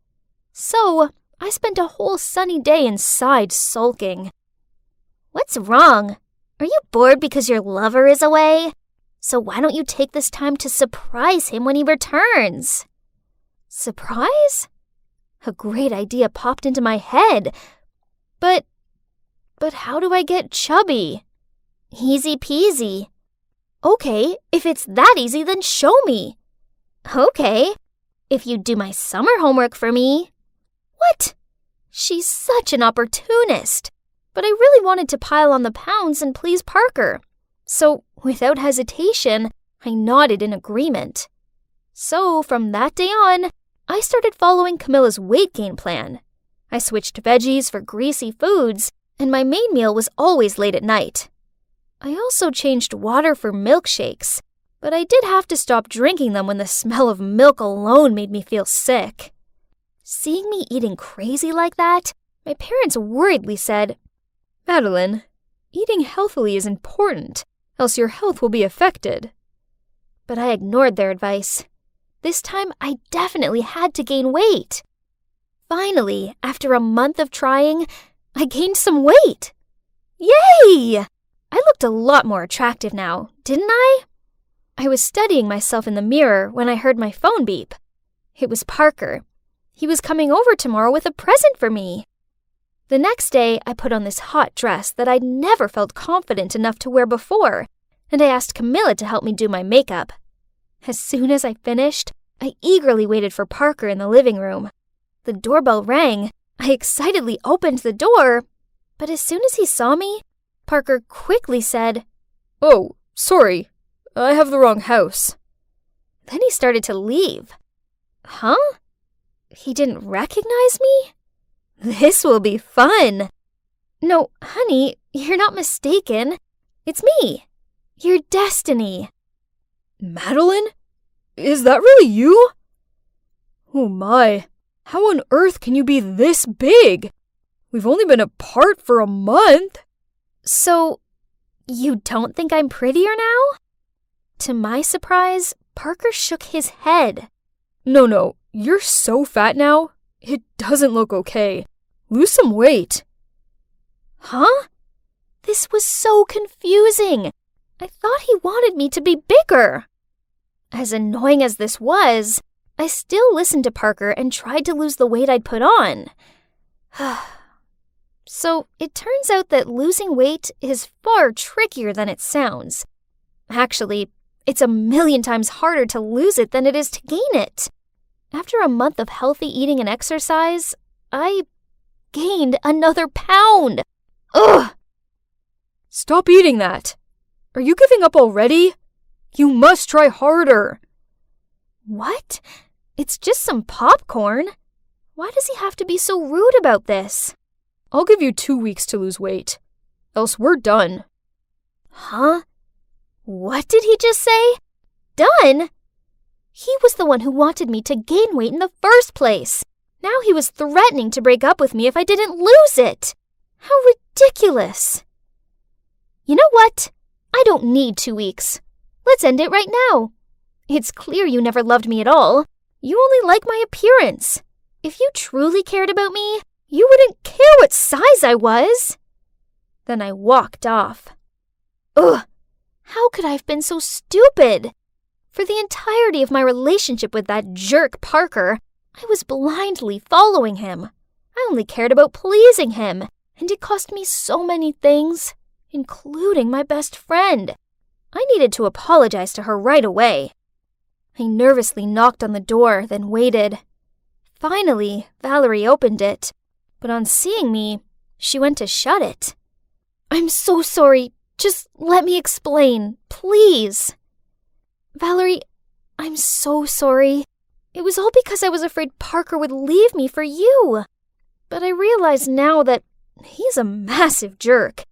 So I spent a whole sunny day inside sulking. What's wrong? Are you bored because your lover is away? So why don't you take this time to surprise him when he returns? Surprise? A great idea popped into my head. But how do I get chubby? Easy peasy. Okay, if it's that easy, then show me. Okay, if you do my summer homework for me. What? She's such an opportunist. But I really wanted to pile on the pounds and please Parker. So, without hesitation, I nodded in agreement. So, from that day on, I started following Camilla's weight gain plan. I switched veggies for greasy foods, and my main meal was always late at night. I also changed water for milkshakes, but I did have to stop drinking them when the smell of milk alone made me feel sick. Seeing me eating crazy like that, my parents worriedly said, Madeline, eating healthily is important, else your health will be affected. But I ignored their advice. This time, I definitely had to gain weight. Finally, after a month of trying, I gained some weight. Yay! I looked a lot more attractive now, didn't I? I was studying myself in the mirror when I heard my phone beep. It was Parker. He was coming over tomorrow with a present for me. The next day, I put on this hot dress that I'd never felt confident enough to wear before, and I asked Camilla to help me do my makeup. As soon as I finished, I eagerly waited for Parker in the living room. The doorbell rang. I excitedly opened the door, but as soon as he saw me, Parker quickly said, Oh, sorry, I have the wrong house. Then he started to leave. Huh? He didn't recognize me? This will be fun. No, honey, you're not mistaken. It's me, your destiny. Madeline? Is that really you? Oh my, how on earth can you be this big? We've only been apart for a month. So, you don't think I'm prettier now? To my surprise, Parker shook his head. No, you're so fat now. It doesn't look okay. Lose some weight. Huh? This was so confusing. I thought he wanted me to be bigger. As annoying as this was, I still listened to Parker and tried to lose the weight I'd put on. So it turns out that losing weight is far trickier than it sounds. Actually, it's 1,000,000 times harder to lose it than it is to gain it. After a month of healthy eating and exercise, I gained another pound. Ugh! Stop eating that. Are you giving up already? You must try harder. What? It's just some popcorn. Why does he have to be so rude about this? I'll give you 2 weeks to lose weight. Else we're done. Huh? What did he just say? Done? He was the one who wanted me to gain weight in the first place. Now he was threatening to break up with me if I didn't lose it. How ridiculous. You know what? I don't need 2 weeks. Let's end it right now. It's clear you never loved me at all. You only like my appearance. If you truly cared about me, you wouldn't care what size I was. Then I walked off. Ugh, how could I have been so stupid? For the entirety of my relationship with that jerk Parker, I was blindly following him. I only cared about pleasing him, and it cost me so many things, including my best friend. I needed to apologize to her right away. I nervously knocked on the door, then waited. Finally, Valerie opened it, but on seeing me, she went to shut it. I'm so sorry. Just let me explain, please. Valerie, I'm so sorry. It was all because I was afraid Parker would leave me for you. But I realize now that he's a massive jerk,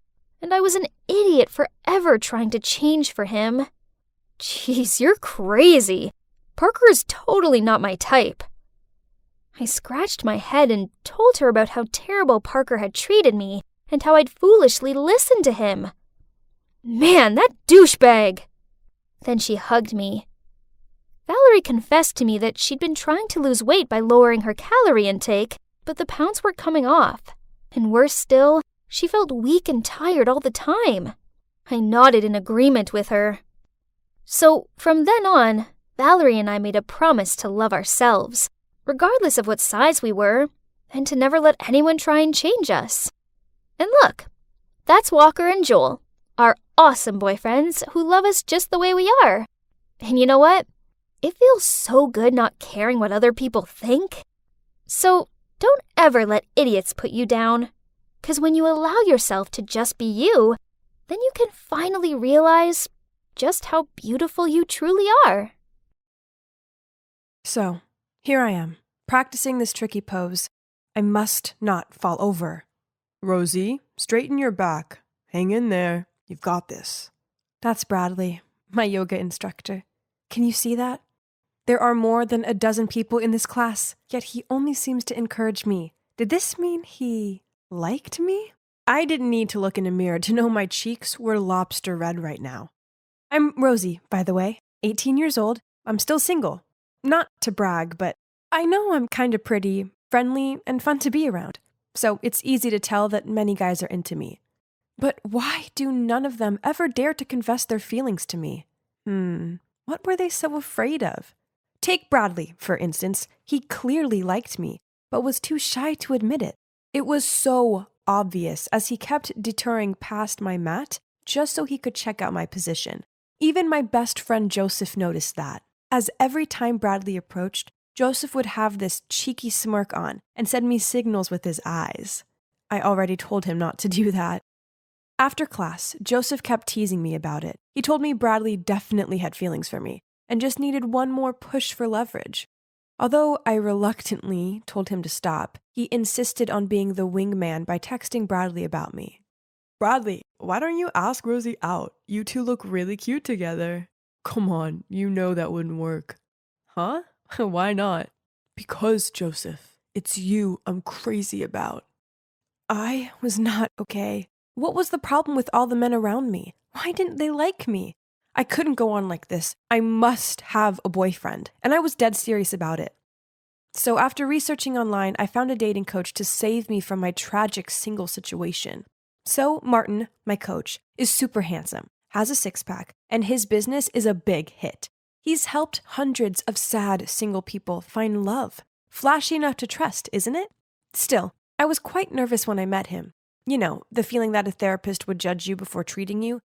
and I was an idiot for ever trying to change for him. Jeez, you're crazy. Parker is totally not my type. I scratched my head and told her about how terrible Parker had treated me and how I'd foolishly listened to him. Man, that douchebag! Then she hugged me. Valerie confessed to me that she'd been trying to lose weight by lowering her calorie intake, but the pounds weren't coming off. And worse still, she felt weak and tired all the time. I nodded in agreement with her. So, from then on, Valerie and I made a promise to love ourselves, regardless of what size we were, and to never let anyone try and change us. And look, that's Walker and Joel, our awesome boyfriends who love us just the way we are. And you know what? It feels so good not caring what other people think. So, don't ever let idiots put you down. 'Cause when you allow yourself to just be you, then you can finally realize just how beautiful you truly are. So, here I am, practicing this tricky pose. I must not fall over. Rosie, straighten your back. Hang in there. You've got this. That's Bradley, my yoga instructor. Can you see that? There are more than a dozen people in this class, yet he only seems to encourage me. Did this mean he liked me? I didn't need to look in a mirror to know my cheeks were lobster red right now. I'm Rosie, by the way, 18 years old. I'm still single. Not to brag, but I know I'm kind of pretty, friendly, and fun to be around. So it's easy to tell that many guys are into me. But why do none of them ever dare to confess their feelings to me? What were they so afraid of? Take Bradley, for instance. He clearly liked me, but was too shy to admit it. It was so obvious as he kept deterring past my mat just so he could check out my position. Even my best friend Joseph noticed that, as every time Bradley approached, Joseph would have this cheeky smirk on and send me signals with his eyes. I already told him not to do that. After class, Joseph kept teasing me about it. He told me Bradley definitely had feelings for me and just needed one more push for leverage. Although I reluctantly told him to stop, he insisted on being the wingman by texting Bradley about me. Bradley, why don't you ask Rosie out? You two look really cute together. Come on, you know that wouldn't work. Huh? Why not? Because, Joseph, it's you I'm crazy about. I was not okay. What was the problem with all the men around me? Why didn't they like me? I couldn't go on like this. I must have a boyfriend, and I was dead serious about it. So after researching online, I found a dating coach to save me from my tragic single situation. So Martin, my coach, is super handsome, has a six-pack, and his business is a big hit. He's helped hundreds of sad single people find love. Flashy enough to trust, isn't it? Still, I was quite nervous when I met him. You know, the feeling that a therapist would judge you before treating you.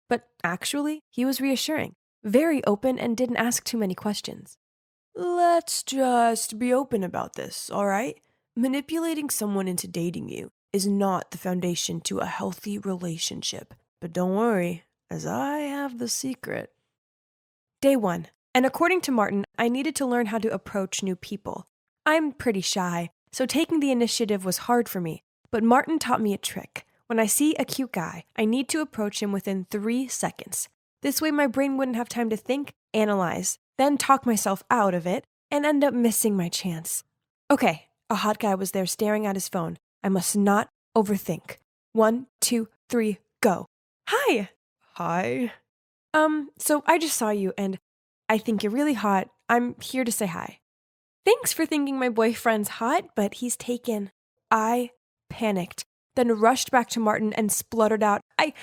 But actually, he was reassuring, very open, and didn't ask too many questions. Let's just be open about this, all right? Manipulating someone into dating you is not the foundation to a healthy relationship. But don't worry, as I have the secret. Day 1, and according to Martin, I needed to learn how to approach new people. I'm pretty shy, so taking the initiative was hard for me, but Martin taught me a trick. When I see a cute guy, I need to approach him within 3 seconds. This way my brain wouldn't have time to think, analyze, then talk myself out of it, and end up missing my chance. Okay, a hot guy was there staring at his phone. I must not overthink. 1, 2, 3, go. Hi! Hi? So I just saw you, and I think you're really hot. I'm here to say hi. Thanks for thinking my boyfriend's hot, but he's taken. I panicked, then rushed back to Martin and spluttered out, I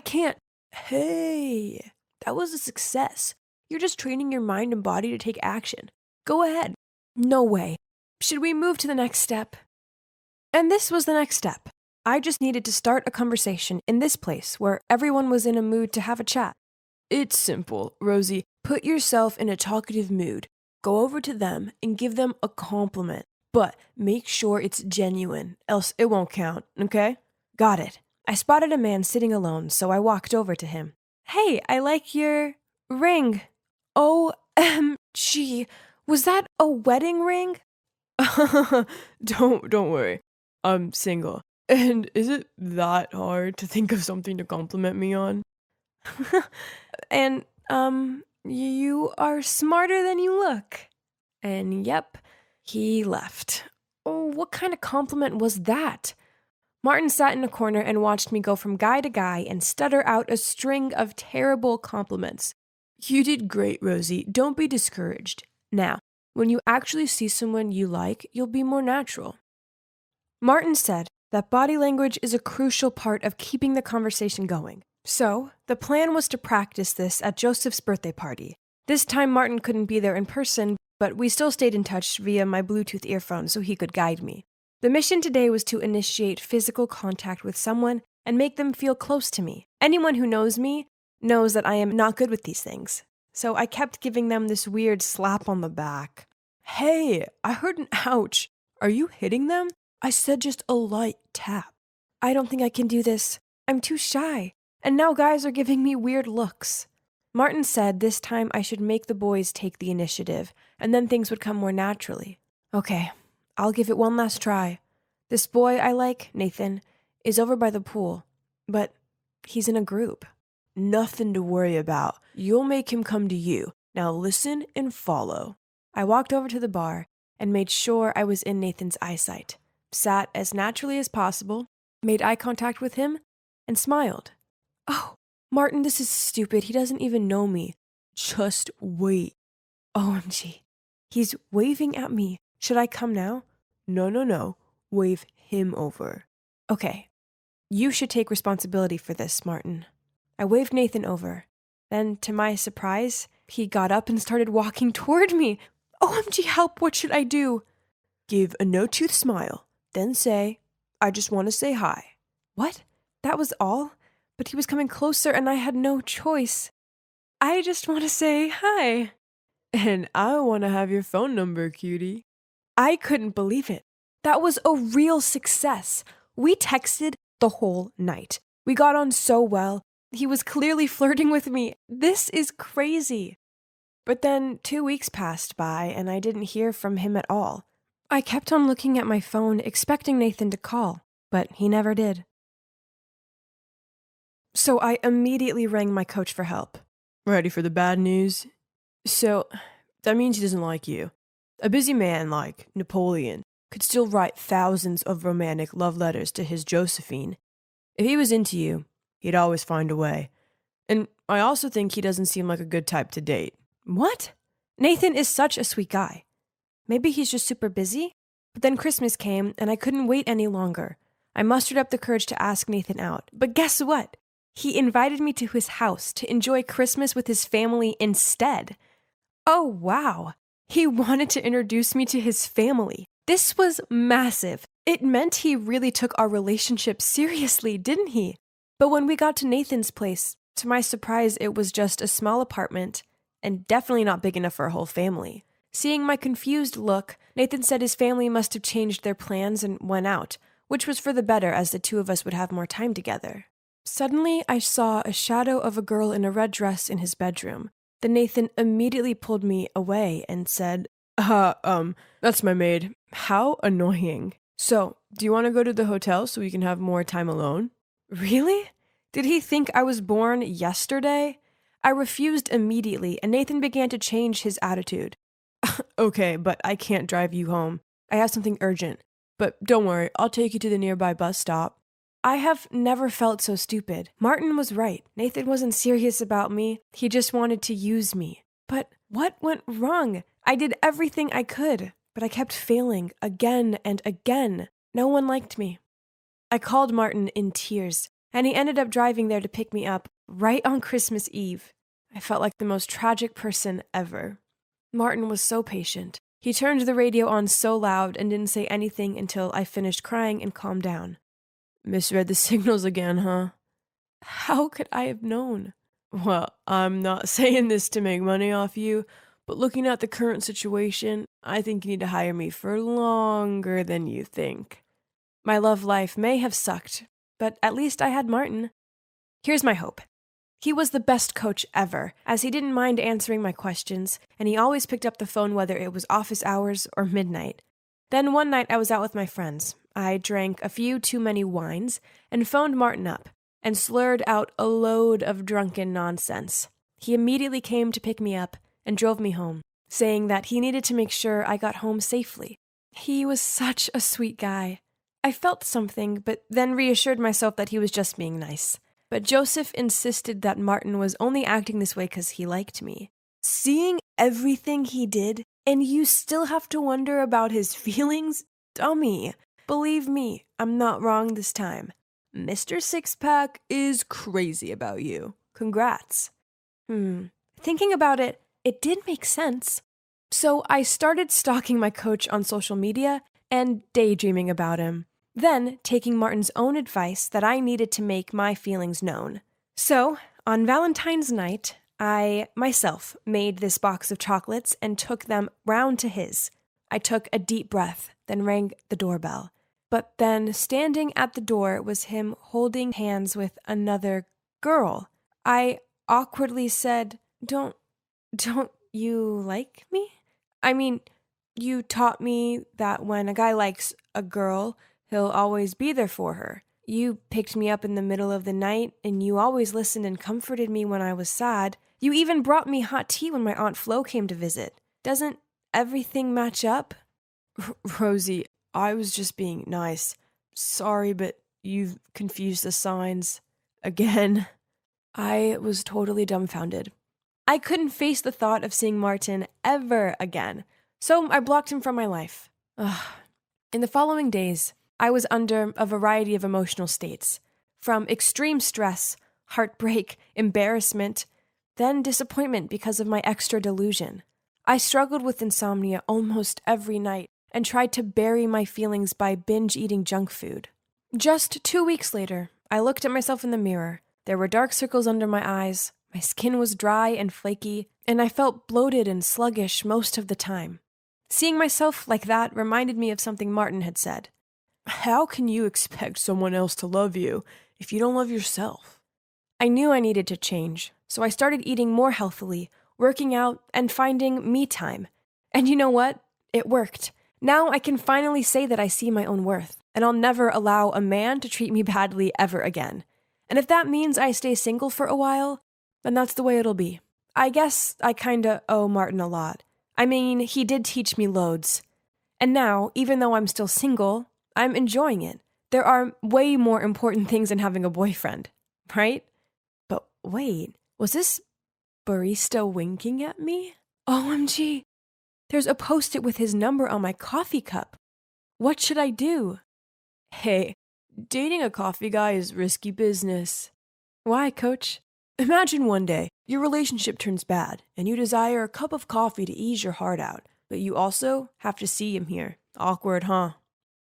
can't. Hey, that was a success. You're just training your mind and body to take action. Go ahead. No way. Should we move to the next step? And this was the next step. I just needed to start a conversation in this place where everyone was in a mood to have a chat. It's simple, Rosie. Put yourself in a talkative mood. Go over to them and give them a compliment. But make sure it's genuine, else it won't count, okay? Got it. I spotted a man sitting alone, so I walked over to him. Hey, I like your ring. OMG, was that a wedding ring? Don't worry. I'm single. And is it that hard to think of something to compliment me on? And, you are smarter than you look. And yep, he left. Oh, what kind of compliment was that? Martin sat in a corner and watched me go from guy to guy and stutter out a string of terrible compliments. You did great, Rosie. Don't be discouraged. Now, when you actually see someone you like, you'll be more natural. Martin said that body language is a crucial part of keeping the conversation going. So, the plan was to practice this at Joseph's birthday party. This time Martin couldn't be there in person, but we still stayed in touch via my Bluetooth earphones so he could guide me. The mission today was to initiate physical contact with someone and make them feel close to me. Anyone who knows me knows that I am not good with these things. So I kept giving them this weird slap on the back. Hey, I heard an ouch. Are you hitting them? I said just a light tap. I don't think I can do this. I'm too shy. And now guys are giving me weird looks. Martin said this time I should make the boys take the initiative, and then things would come more naturally. Okay, I'll give it one last try. This boy I like, Nathan, is over by the pool, but he's in a group. Nothing to worry about. You'll make him come to you. Now listen and follow. I walked over to the bar and made sure I was in Nathan's eyesight, sat as naturally as possible, made eye contact with him, and smiled. Oh, Martin, this is stupid. He doesn't even know me. Just wait. OMG. He's waving at me. Should I come now? No. Wave him over. Okay. You should take responsibility for this, Martin. I waved Nathan over. Then, to my surprise, he got up and started walking toward me. OMG, help, what should I do? Give a no-tooth smile. Then say, I just want to say hi. What? That was all? But he was coming closer and I had no choice. I just want to say hi. And I want to have your phone number, cutie. I couldn't believe it. That was a real success. We texted the whole night. We got on so well. He was clearly flirting with me. This is crazy. But then 2 weeks passed by and I didn't hear from him at all. I kept on looking at my phone, expecting Nathan to call, but he never did. So I immediately rang my coach for help. Ready for the bad news? So, that means he doesn't like you. A busy man like Napoleon could still write thousands of romantic love letters to his Josephine. If he was into you, he'd always find a way. And I also think he doesn't seem like a good type to date. What? Nathan is such a sweet guy. Maybe he's just super busy? But then Christmas came and I couldn't wait any longer. I mustered up the courage to ask Nathan out. But guess what? He invited me to his house to enjoy Christmas with his family instead. Oh, wow. He wanted to introduce me to his family. This was massive. It meant he really took our relationship seriously, didn't he? But when we got to Nathan's place, to my surprise, it was just a small apartment and definitely not big enough for a whole family. Seeing my confused look, Nathan said his family must have changed their plans and went out, which was for the better as the two of us would have more time together. Suddenly, I saw a shadow of a girl in a red dress in his bedroom. Then Nathan immediately pulled me away and said, that's my maid. How annoying. So, do you want to go to the hotel so we can have more time alone? Really? Did he think I was born yesterday? I refused immediately, and Nathan began to change his attitude. Okay, but I can't drive you home. I have something urgent. But don't worry, I'll take you to the nearby bus stop. I have never felt so stupid. Martin was right. Nathan wasn't serious about me. He just wanted to use me. But what went wrong? I did everything I could, but I kept failing again and again. No one liked me. I called Martin in tears, and he ended up driving there to pick me up right on Christmas Eve. I felt like the most tragic person ever. Martin was so patient. He turned the radio on so loud and didn't say anything until I finished crying and calmed down. Misread the signals again, huh? How could I have known? Well, I'm not saying this to make money off you, but looking at the current situation, I think you need to hire me for longer than you think. My love life may have sucked, but at least I had Martin. Here's my hope. He was the best coach ever, as he didn't mind answering my questions, and he always picked up the phone whether it was office hours or midnight. Then one night I was out with my friends. I drank a few too many wines and phoned Martin up and slurred out a load of drunken nonsense. He immediately came to pick me up and drove me home, saying that he needed to make sure I got home safely. He was such a sweet guy. I felt something, but then reassured myself that he was just being nice. But Joseph insisted that Martin was only acting this way because he liked me. Seeing everything he did, and you still have to wonder about his feelings? Dummy. Believe me, I'm not wrong this time. Mr. Sixpack is crazy about you. Congrats. Thinking about it, it did make sense. So I started stalking my coach on social media and daydreaming about him. Then taking Martin's own advice that I needed to make my feelings known. So, on Valentine's night, I myself made this box of chocolates and took them round to his. I took a deep breath, then rang the doorbell. But then standing at the door was him holding hands with another girl. I awkwardly said, Don't you like me? I mean, you taught me that when a guy likes a girl, he'll always be there for her. You picked me up in the middle of the night, and you always listened and comforted me when I was sad. You even brought me hot tea when my Aunt Flo came to visit. Doesn't everything match up? Rosie, I was just being nice. Sorry, but you've confused the signs. Again. I was totally dumbfounded. I couldn't face the thought of seeing Martin ever again, so I blocked him from my life. In the following days, I was under a variety of emotional states, from extreme stress, heartbreak, embarrassment, then disappointment because of my extra delusion. I struggled with insomnia almost every night and tried to bury my feelings by binge-eating junk food. Just 2 weeks later, I looked at myself in the mirror. There were dark circles under my eyes, my skin was dry and flaky, and I felt bloated and sluggish most of the time. Seeing myself like that reminded me of something Martin had said. How can you expect someone else to love you if you don't love yourself? I knew I needed to change, so I started eating more healthily, working out, and finding me time. And you know what? It worked. Now I can finally say that I see my own worth, and I'll never allow a man to treat me badly ever again. And if that means I stay single for a while, then that's the way it'll be. I guess I kinda owe Martin a lot. I mean, he did teach me loads. And now, even though I'm still single, I'm enjoying it. There are way more important things than having a boyfriend, right? But wait, was this barista winking at me? OMG, there's a post-it with his number on my coffee cup. What should I do? Hey, dating a coffee guy is risky business. Why, coach? Imagine one day your relationship turns bad and you desire a cup of coffee to ease your heart out, but you also have to see him here. Awkward, huh?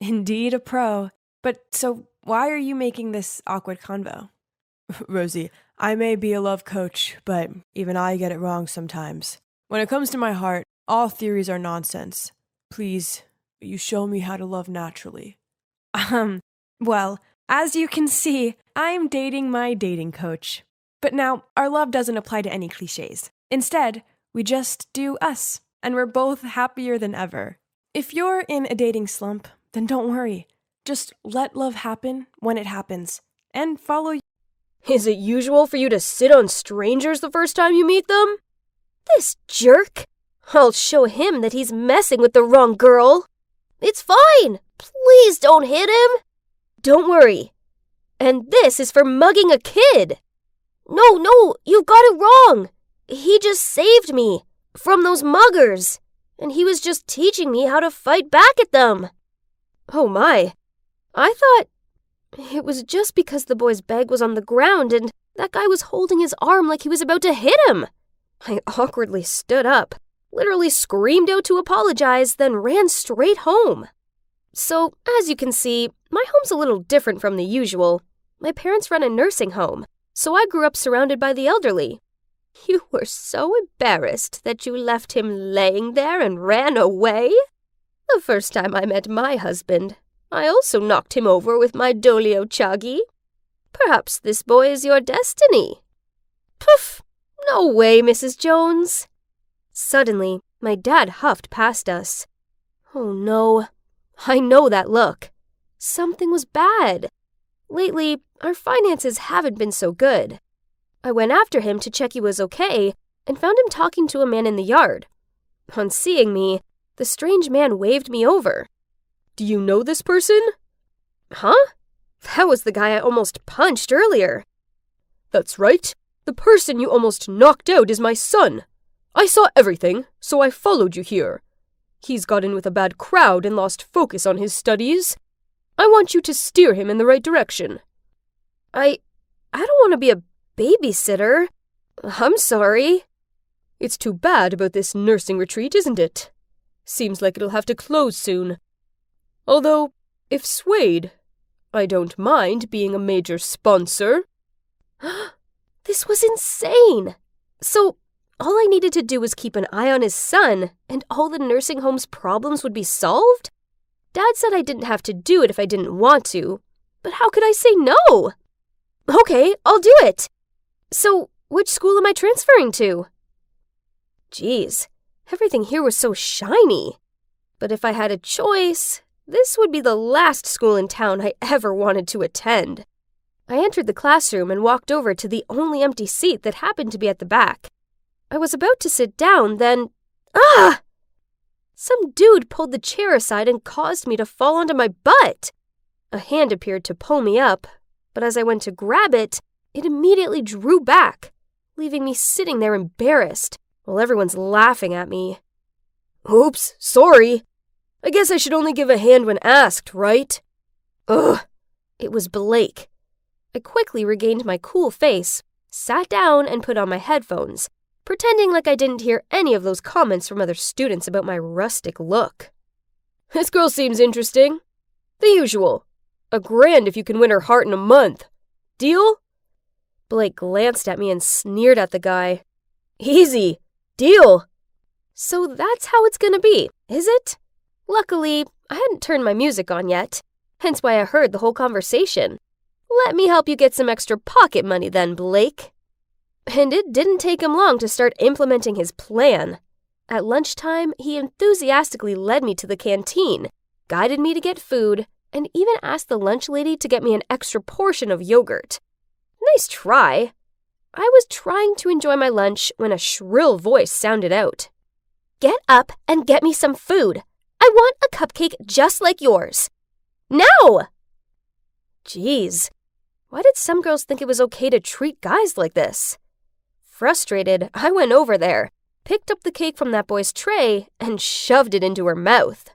Indeed a pro. But so why are you making this awkward convo? Rosie, I may be a love coach, but even I get it wrong sometimes. When it comes to my heart, all theories are nonsense. Please, you show me how to love naturally. Well, as you can see, I'm dating my dating coach. But now, our love doesn't apply to any cliches. Instead, we just do us, and we're both happier than ever. If you're in a dating slump, then don't worry. Just let love happen when it happens, and follow. Is it usual for you to sit on strangers the first time you meet them? This jerk! I'll show him that he's messing with the wrong girl. It's fine. Please don't hit him. Don't worry. And this is for mugging a kid. No, you got it wrong. He just saved me from those muggers, and he was just teaching me how to fight back at them. Oh my, I thought it was just because the boy's bag was on the ground and that guy was holding his arm like he was about to hit him. I awkwardly stood up, literally screamed out to apologize, then ran straight home. So, as you can see, my home's a little different from the usual. My parents run a nursing home, so I grew up surrounded by the elderly. You were so embarrassed that you left him laying there and ran away? The first time I met my husband, I also knocked him over with my Dolio Chagi. Perhaps this boy is your destiny. Poof! No way, Mrs. Jones. Suddenly, my dad huffed past us. Oh no, I know that look. Something was bad. Lately, our finances haven't been so good. I went after him to check he was okay and found him talking to a man in the yard. On seeing me, the strange man waved me over. Do you know this person? Huh? That was the guy I almost punched earlier. That's right. The person you almost knocked out is my son. I saw everything, so I followed you here. He's got in with a bad crowd and lost focus on his studies. I want you to steer him in the right direction. I don't want to be a babysitter. I'm sorry. It's too bad about this nursing retreat, isn't it? Seems like it'll have to close soon. Although, if swayed, I don't mind being a major sponsor. This was insane. So, all I needed to do was keep an eye on his son, and all the nursing home's problems would be solved? Dad said I didn't have to do it if I didn't want to, but how could I say no? Okay, I'll do it. So, which school am I transferring to? Geez, everything here was so shiny. But if I had a choice, this would be the last school in town I ever wanted to attend. I entered the classroom and walked over to the only empty seat that happened to be at the back. I was about to sit down, then... Some dude pulled the chair aside and caused me to fall onto my butt. A hand appeared to pull me up, but as I went to grab it, it immediately drew back, leaving me sitting there embarrassed, while everyone's laughing at me. Oops, sorry. I guess I should only give a hand when asked, right? Ugh. It was Blake. I quickly regained my cool face, sat down, and put on my headphones, pretending like I didn't hear any of those comments from other students about my rustic look. This girl seems interesting. The usual. $1,000 if you can win her heart in a month. Deal? Blake glanced at me and sneered at the guy. Easy. Deal. So that's how it's gonna be, is it? Luckily, I hadn't turned my music on yet, hence why I heard the whole conversation. Let me help you get some extra pocket money then, Blake. And it didn't take him long to start implementing his plan. At lunchtime, he enthusiastically led me to the canteen, guided me to get food, and even asked the lunch lady to get me an extra portion of yogurt. Nice try. I was trying to enjoy my lunch when a shrill voice sounded out. Get up and get me some food. I want a cupcake just like yours. Now! Jeez, why did some girls think it was okay to treat guys like this? Frustrated, I went over there, picked up the cake from that boy's tray, and shoved it into her mouth.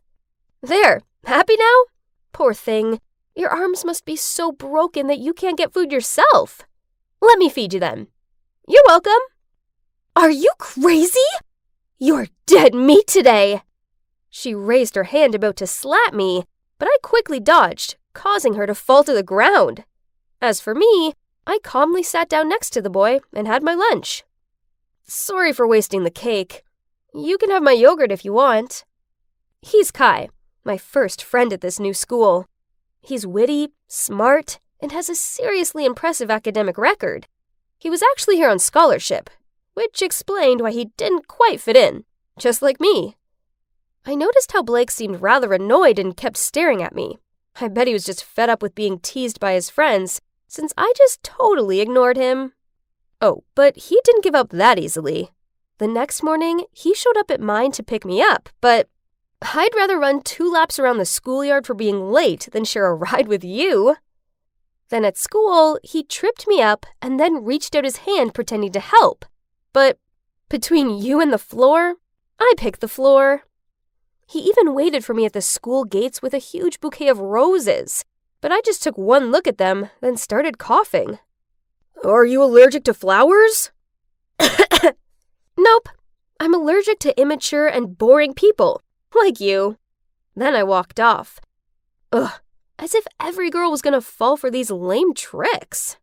There, happy now? Poor thing, your arms must be so broken that you can't get food yourself. Let me feed you then. You're welcome. Are you crazy? You're dead meat today. She raised her hand about to slap me, but I quickly dodged, causing her to fall to the ground. As for me, I calmly sat down next to the boy and had my lunch. Sorry for wasting the cake. You can have my yogurt if you want. He's Kai, my first friend at this new school. He's witty, smart, and has a seriously impressive academic record. He was actually here on scholarship, which explained why he didn't quite fit in, just like me. I noticed how Blake seemed rather annoyed and kept staring at me. I bet he was just fed up with being teased by his friends, since I just totally ignored him. Oh, but he didn't give up that easily. The next morning, he showed up at mine to pick me up, but I'd rather run 2 laps around the schoolyard for being late than share a ride with you. Then at school, he tripped me up and then reached out his hand pretending to help. But between you and the floor, I picked the floor. He even waited for me at the school gates with a huge bouquet of roses, but I just took one look at them, then started coughing. Are you allergic to flowers? Nope. I'm allergic to immature and boring people, like you. Then I walked off. Ugh, as if every girl was gonna fall for these lame tricks.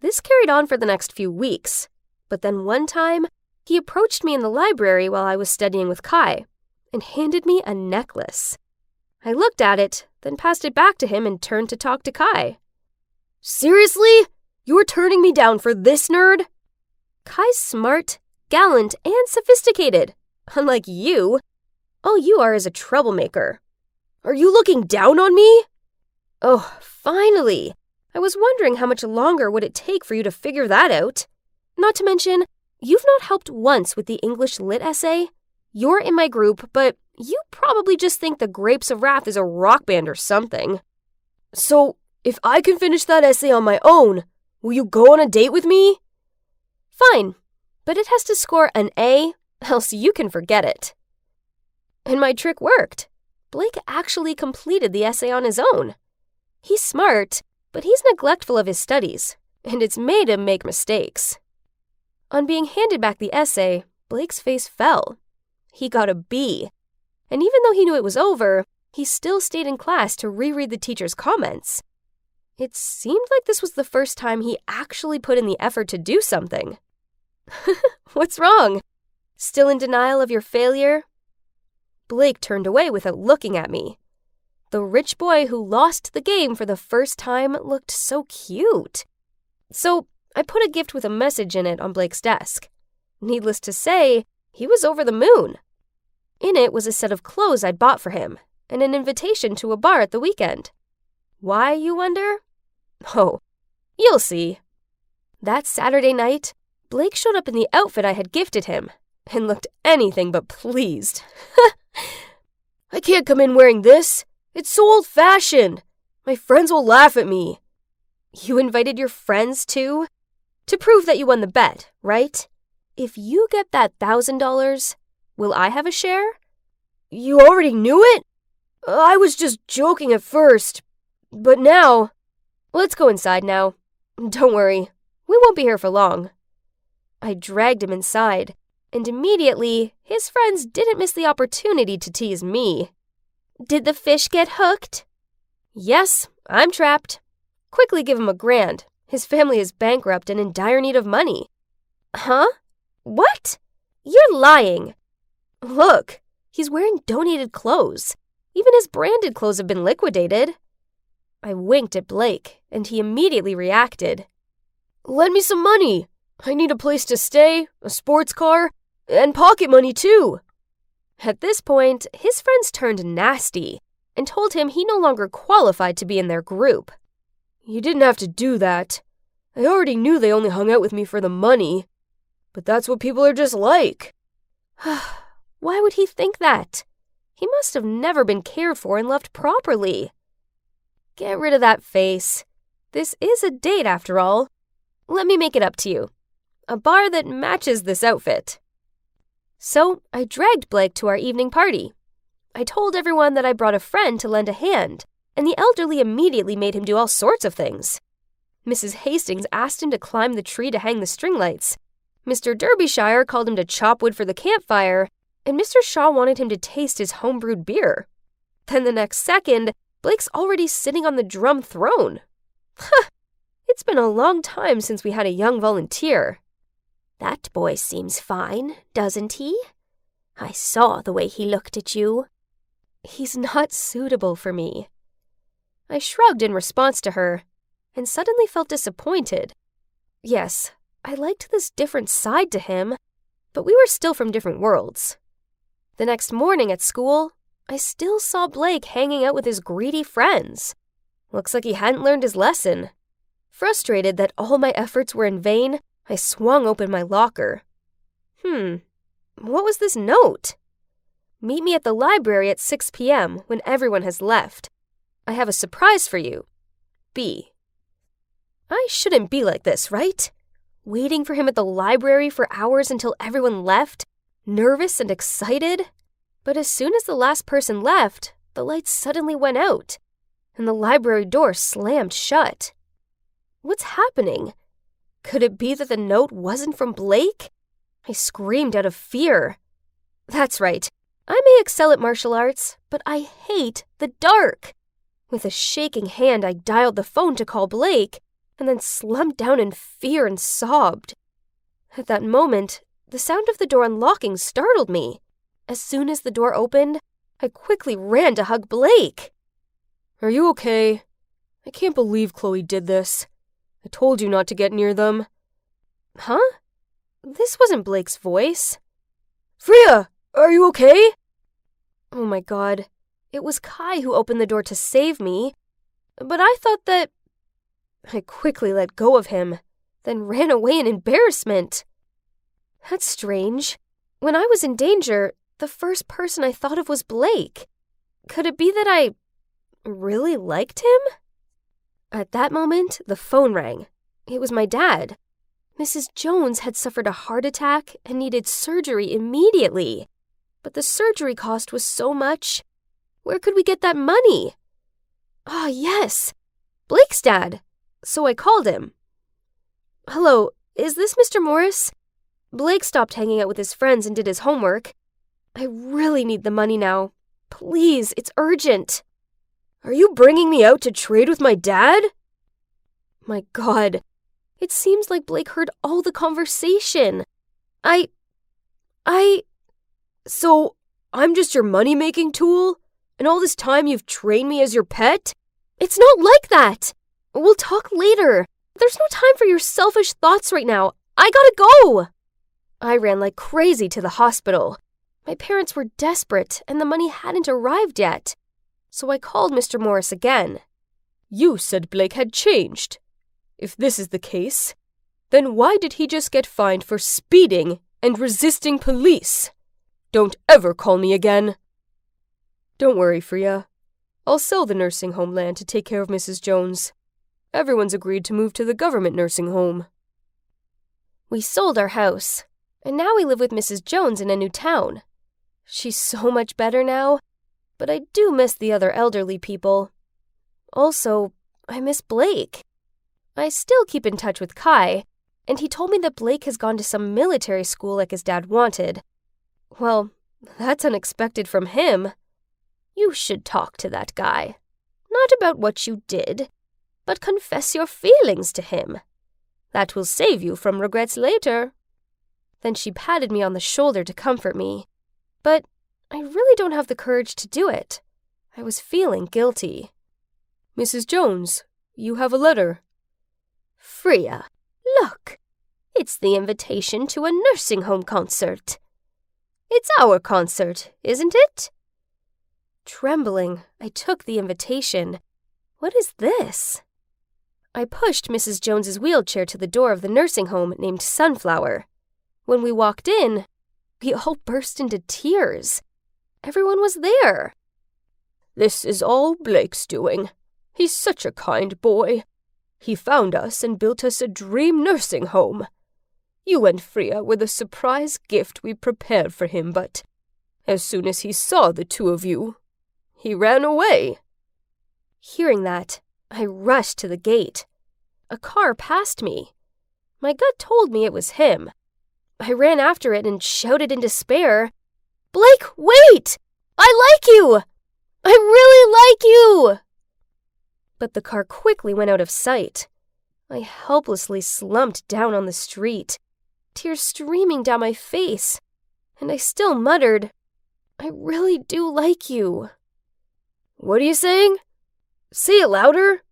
This carried on for the next few weeks, but then one time, he approached me in the library while I was studying with Kai and handed me a necklace. I looked at it, then passed it back to him and turned to talk to Kai. Seriously? You're turning me down for this nerd? Kai's smart, gallant, and sophisticated. Unlike you, all you are is a troublemaker. Are you looking down on me? Oh, finally. I was wondering how much longer would it take for you to figure that out. Not to mention, you've not helped once with the English Lit essay. You're in my group, but you probably just think the Grapes of Wrath is a rock band or something. So, if I can finish that essay on my own, will you go on a date with me? Fine, but it has to score an A, else you can forget it. And my trick worked. Blake actually completed the essay on his own. He's smart, but he's neglectful of his studies, and it's made him make mistakes. On being handed back the essay, Blake's face fell. He got a B, and even though he knew it was over, he still stayed in class to reread the teacher's comments. It seemed like this was the first time he actually put in the effort to do something. What's wrong? Still in denial of your failure? Blake turned away without looking at me. The rich boy who lost the game for the first time looked so cute. So I put a gift with a message in it on Blake's desk. Needless to say, he was over the moon. In it was a set of clothes I'd bought for him, and an invitation to a bar at the weekend. Why, you wonder? Oh, you'll see. That Saturday night, Blake showed up in the outfit I had gifted him, and looked anything but pleased. I can't come in wearing this. It's so old-fashioned. My friends will laugh at me. You invited your friends too? To prove that you won the bet, right? If you get that $1,000, will I have a share? You already knew it? I was just joking at first. But now... Let's go inside now. Don't worry, we won't be here for long. I dragged him inside, and immediately, his friends didn't miss the opportunity to tease me. Did the fish get hooked? Yes, I'm trapped. Quickly give him $1,000. His family is bankrupt and in dire need of money. Huh? What? You're lying. Look, he's wearing donated clothes. Even his branded clothes have been liquidated. I winked at Blake, and he immediately reacted. Lend me some money. I need a place to stay, a sports car, and pocket money too. At this point, his friends turned nasty and told him he no longer qualified to be in their group. You didn't have to do that. I already knew they only hung out with me for the money. But that's what people are just like. Why would he think that? He must have never been cared for and loved properly. Get rid of that face. This is a date after all. Let me make it up to you. A bar that matches this outfit. So I dragged Blake to our evening party. I told everyone that I brought a friend to lend a hand, and the elderly immediately made him do all sorts of things. Mrs. Hastings asked him to climb the tree to hang the string lights. Mr. Derbyshire called him to chop wood for the campfire, and Mr. Shaw wanted him to taste his homebrewed beer. Then the next second, Blake's already sitting on the drum throne. It's been a long time since we had a young volunteer. That boy seems fine, doesn't he? I saw the way he looked at you. He's not suitable for me. I shrugged in response to her, and suddenly felt disappointed. Yes, I liked this different side to him, but we were still from different worlds. The next morning at school, I still saw Blake hanging out with his greedy friends. Looks like he hadn't learned his lesson. Frustrated that all my efforts were in vain, I swung open my locker. What was this note? Meet me at the library at 6 p.m. when everyone has left. I have a surprise for you. B. I shouldn't be like this, right? Waiting for him at the library for hours until everyone left, nervous and excited. But as soon as the last person left, the lights suddenly went out, and the library door slammed shut. What's happening? Could it be that the note wasn't from Blake? I screamed out of fear. That's right. I may excel at martial arts, but I hate the dark. With a shaking hand, I dialed the phone to call Blake, and then slumped down in fear and sobbed. At that moment, the sound of the door unlocking startled me. As soon as the door opened, I quickly ran to hug Blake. Are you okay? I can't believe Chloe did this. I told you not to get near them. Huh? This wasn't Blake's voice. Freya, are you okay? Oh my god. It was Kai who opened the door to save me. But I thought that... I quickly let go of him, then ran away in embarrassment. That's strange. When I was in danger, the first person I thought of was Blake. Could it be that I really liked him? At that moment, the phone rang. It was my dad. Mrs. Jones had suffered a heart attack and needed surgery immediately. But the surgery cost was so much. Where could we get that money? Ah, yes. Blake's dad. So I called him. Hello, is this Mr. Morris? Blake stopped hanging out with his friends and did his homework. I really need the money now. Please, it's urgent. Are you bringing me out to trade with my dad? My God, it seems like Blake heard all the conversation. So, I'm just your money-making tool? And all this time you've trained me as your pet? It's not like that! We'll talk later. There's no time for your selfish thoughts right now. I gotta go! I ran like crazy to the hospital. My parents were desperate, and the money hadn't arrived yet. So I called Mr. Morris again. You said Blake had changed. If this is the case, then why did he just get fined for speeding and resisting police? Don't ever call me again. Don't worry, Freya. I'll sell the nursing home land to take care of Mrs. Jones. Everyone's agreed to move to the government nursing home. We sold our house, and now we live with Mrs. Jones in a new town. She's so much better now, but I do miss the other elderly people. Also, I miss Blake. I still keep in touch with Kai, and he told me that Blake has gone to some military school like his dad wanted. Well, that's unexpected from him. You should talk to that guy. Not about what you did, but confess your feelings to him. That will save you from regrets later. Then she patted me on the shoulder to comfort me. But I really don't have the courage to do it. I was feeling guilty. Mrs. Jones, you have a letter. Freya, look. It's the invitation to a nursing home concert. It's our concert, isn't it? Trembling, I took the invitation. What is this? I pushed Mrs. Jones's wheelchair to the door of the nursing home named Sunflower. When we walked in, we all burst into tears. Everyone was there. This is all Blake's doing. He's such a kind boy. He found us and built us a dream nursing home. You and Freya were the surprise gift we prepared for him, but as soon as he saw the two of you, he ran away. Hearing that, I rushed to the gate. A car passed me. My gut told me it was him. I ran after it and shouted in despair, Blake, wait! I like you! I really like you! But the car quickly went out of sight. I helplessly slumped down on the street, tears streaming down my face, and I still muttered, I really do like you. What are you saying? Say it louder.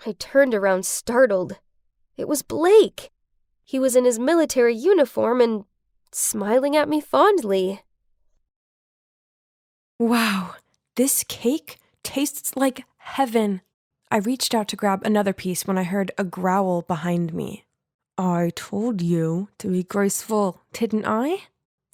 I turned around startled. It was Blake. He was in his military uniform and smiling at me fondly. Wow, this cake tastes like heaven. I reached out to grab another piece when I heard a growl behind me. I told you to be graceful, didn't I?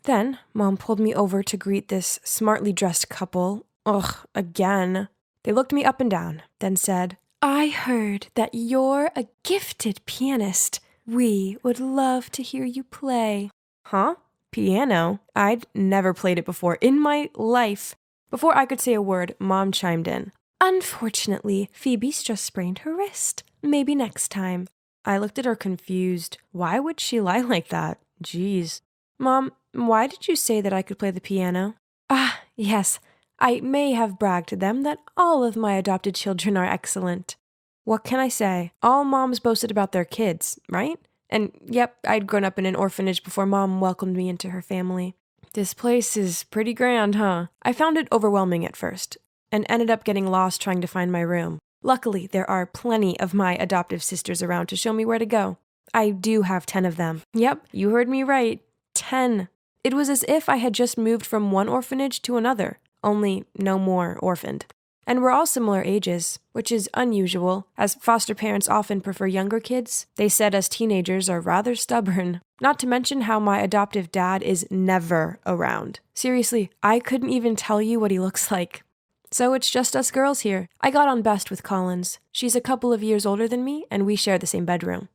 Then Mom pulled me over to greet this smartly dressed couple. Ugh, again. They looked me up and down, then said, I heard that you're a gifted pianist. We would love to hear you play. Huh? Piano? I'd never played it before in my life. Before I could say a word, Mom chimed in. Unfortunately, Phoebe's just sprained her wrist. Maybe next time. I looked at her confused. Why would she lie like that? Jeez. Mom, why did you say that I could play the piano? Ah, yes. I may have bragged to them that all of my adopted children are excellent. What can I say? All moms boasted about their kids, right? And yep, I'd grown up in an orphanage before Mom welcomed me into her family. This place is pretty grand, huh? I found it overwhelming at first, and ended up getting lost trying to find my room. Luckily, there are plenty of my adoptive sisters around to show me where to go. I do have 10 of them. Yep, you heard me right. 10. It was as if I had just moved from one orphanage to another, only no more orphaned. And we're all similar ages, which is unusual, as foster parents often prefer younger kids. They said us teenagers are rather stubborn. Not to mention how my adoptive dad is never around. Seriously, I couldn't even tell you what he looks like. So it's just us girls here. I got on best with Collins. She's a couple of years older than me, and we share the same bedroom.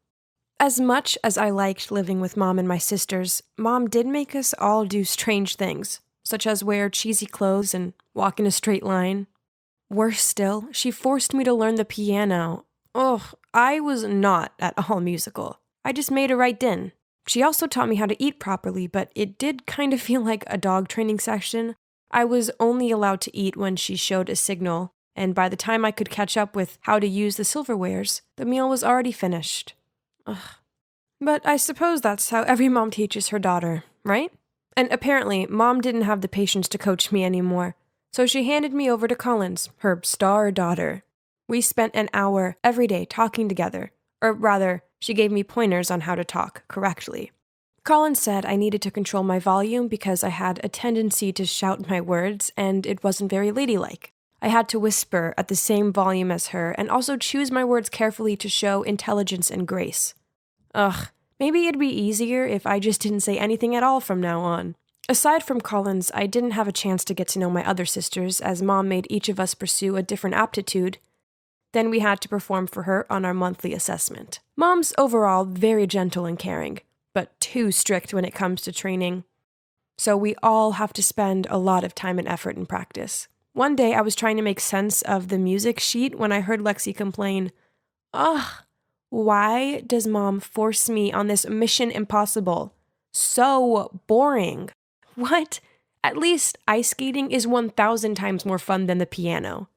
As much as I liked living with Mom and my sisters, Mom did make us all do strange things, such as wear cheesy clothes and walk in a straight line. Worse still, she forced me to learn the piano. Oh, I was not at all musical. I just made her right din. She also taught me how to eat properly, but it did kind of feel like a dog training session. I was only allowed to eat when she showed a signal, and by the time I could catch up with how to use the silverwares, the meal was already finished. Ugh. But I suppose that's how every mom teaches her daughter, right? And apparently, Mom didn't have the patience to coach me anymore, so she handed me over to Collins, her star daughter. We spent an hour every day talking together, or rather, she gave me pointers on how to talk correctly. Collins said I needed to control my volume because I had a tendency to shout my words, and it wasn't very ladylike. I had to whisper at the same volume as her and also choose my words carefully to show intelligence and grace. Ugh, maybe it'd be easier if I just didn't say anything at all from now on. Aside from Collins, I didn't have a chance to get to know my other sisters, as Mom made each of us pursue a different aptitude. Then we had to perform for her on our monthly assessment. Mom's overall very gentle and caring, but too strict when it comes to training. So we all have to spend a lot of time and effort in practice. One day I was trying to make sense of the music sheet when I heard Lexi complain, "Ugh, why does Mom force me on this mission impossible? So boring." What? At least ice skating is 1,000 times more fun than the piano.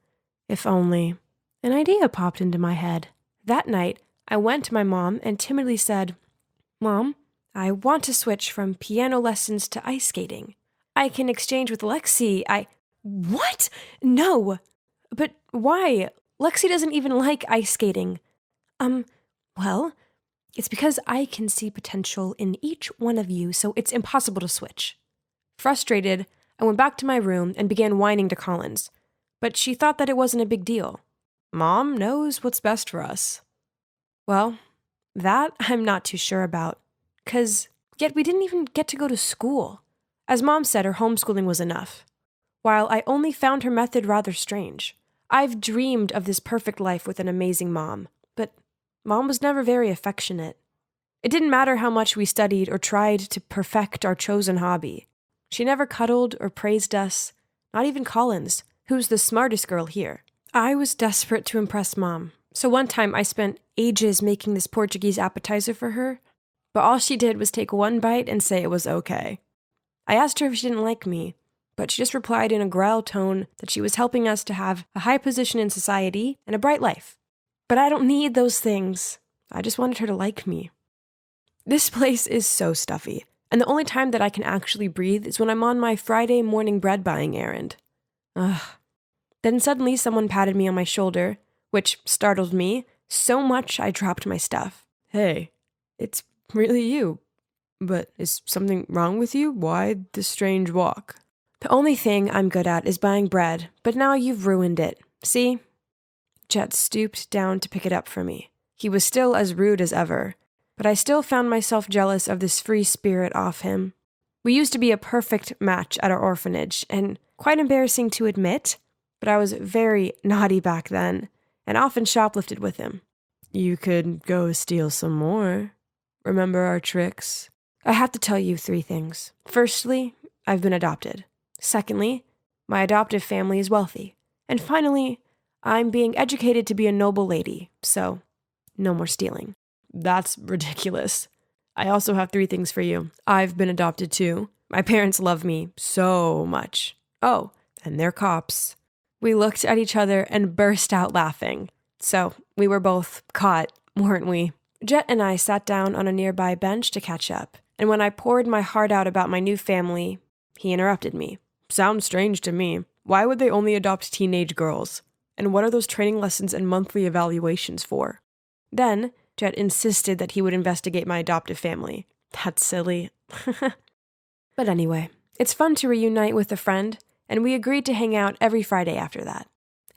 If only. An idea popped into my head. That night, I went to my mom and timidly said, "Mom, I want to switch from piano lessons to ice skating. I can exchange with Lexi. What? No. But why? Lexi doesn't even like ice skating. Well, it's because I can see potential in each one of you, so it's impossible to switch." Frustrated, I went back to my room and began whining to Collins, but she thought that it wasn't a big deal. Mom knows what's best for us. Well, that I'm not too sure about, yet we didn't even get to go to school. As Mom said, her homeschooling was enough. While I only found her method rather strange, I've dreamed of this perfect life with an amazing mom, but Mom was never very affectionate. It didn't matter how much we studied or tried to perfect our chosen hobby. She never cuddled or praised us, not even Collins, who's the smartest girl here. I was desperate to impress Mom, so one time I spent ages making this Portuguese appetizer for her, but all she did was take one bite and say it was okay. I asked her if she didn't like me, but she just replied in a growl tone that she was helping us to have a high position in society and a bright life. But I don't need those things. I just wanted her to like me. This place is so stuffy, and the only time that I can actually breathe is when I'm on my Friday morning bread buying errand. Ugh. Then suddenly someone patted me on my shoulder, which startled me so much I dropped my stuff. "Hey, it's really you. But is something wrong with you? Why the strange walk?" "The only thing I'm good at is buying bread, but now you've ruined it. See?" Jet stooped down to pick it up for me. He was still as rude as ever, but I still found myself jealous of this free spirit off him. We used to be a perfect match at our orphanage, and quite embarrassing to admit, but I was very naughty back then, and often shoplifted with him. "You could go steal some more. Remember our tricks?" I have to tell you 3 things. Firstly, I've been adopted. Secondly, my adoptive family is wealthy. And finally, I'm being educated to be a noble lady, so no more stealing. That's ridiculous. I also have 3 things for you. I've been adopted too. My parents love me so much. Oh, and they're cops. We looked at each other and burst out laughing. So we were both caught, weren't we? Jet and I sat down on a nearby bench to catch up, and when I poured my heart out about my new family, he interrupted me. "Sounds strange to me. Why would they only adopt teenage girls? And what are those training lessons and monthly evaluations for?" Then, Jet insisted that he would investigate my adoptive family. That's silly. But anyway, it's fun to reunite with a friend, and we agreed to hang out every Friday after that.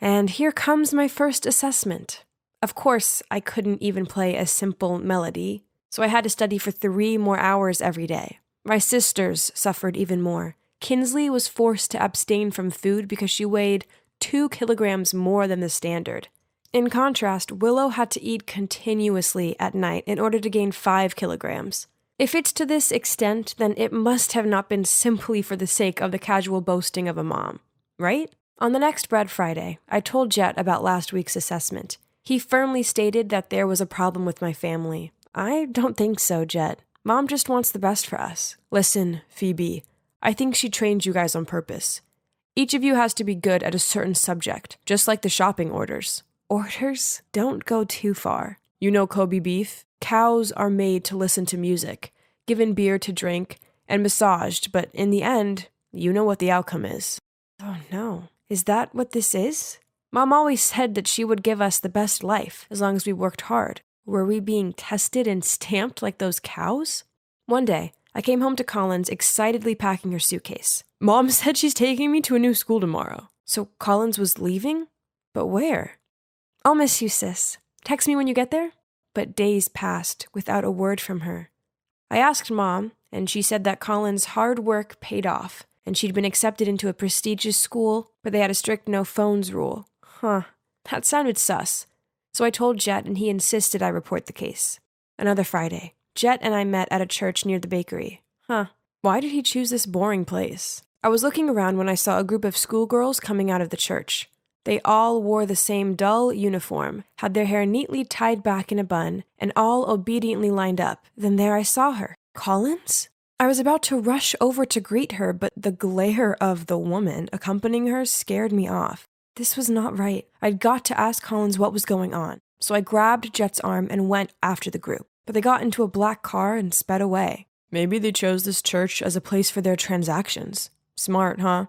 And here comes my first assessment. Of course, I couldn't even play a simple melody, so I had to study for 3 more hours every day. My sisters suffered even more. Kinsley was forced to abstain from food because she weighed 2 kilograms more than the standard. In contrast, Willow had to eat continuously at night in order to gain 5 kilograms. If it's to this extent, then it must have not been simply for the sake of the casual boasting of a mom, right? On the next Bread Friday, I told Jet about last week's assessment. He firmly stated that there was a problem with my family. I don't think so, Jet. Mom just wants the best for us. Listen, Phoebe, I think she trained you guys on purpose. Each of you has to be good at a certain subject, just like the shopping orders. Orders? Don't go too far. You know Kobe beef? Cows are made to listen to music, given beer to drink, and massaged, but in the end, you know what the outcome is. Oh no. Is that what this is? Mom always said that she would give us the best life, as long as we worked hard. Were we being tested and stamped like those cows? One day, I came home to Collins excitedly packing her suitcase. Mom said she's taking me to a new school tomorrow. So Collins was leaving? But where? I'll miss you, sis. Text me when you get there? But days passed without a word from her. I asked Mom, and she said that Collins' hard work paid off, and she'd been accepted into a prestigious school, but they had a strict no phones rule. Huh, that sounded sus. So I told Jet, and he insisted I report the case. Another Friday, Jet and I met at a church near the bakery. Why did he choose this boring place? I was looking around when I saw a group of schoolgirls coming out of the church. They all wore the same dull uniform, had their hair neatly tied back in a bun, and all obediently lined up. Then there I saw her. Collins? I was about to rush over to greet her, but the glare of the woman accompanying her scared me off. This was not right. I'd got to ask Collins what was going on. So I grabbed Jet's arm and went after the group. But they got into a black car and sped away. Maybe they chose this church as a place for their transactions. Smart, huh?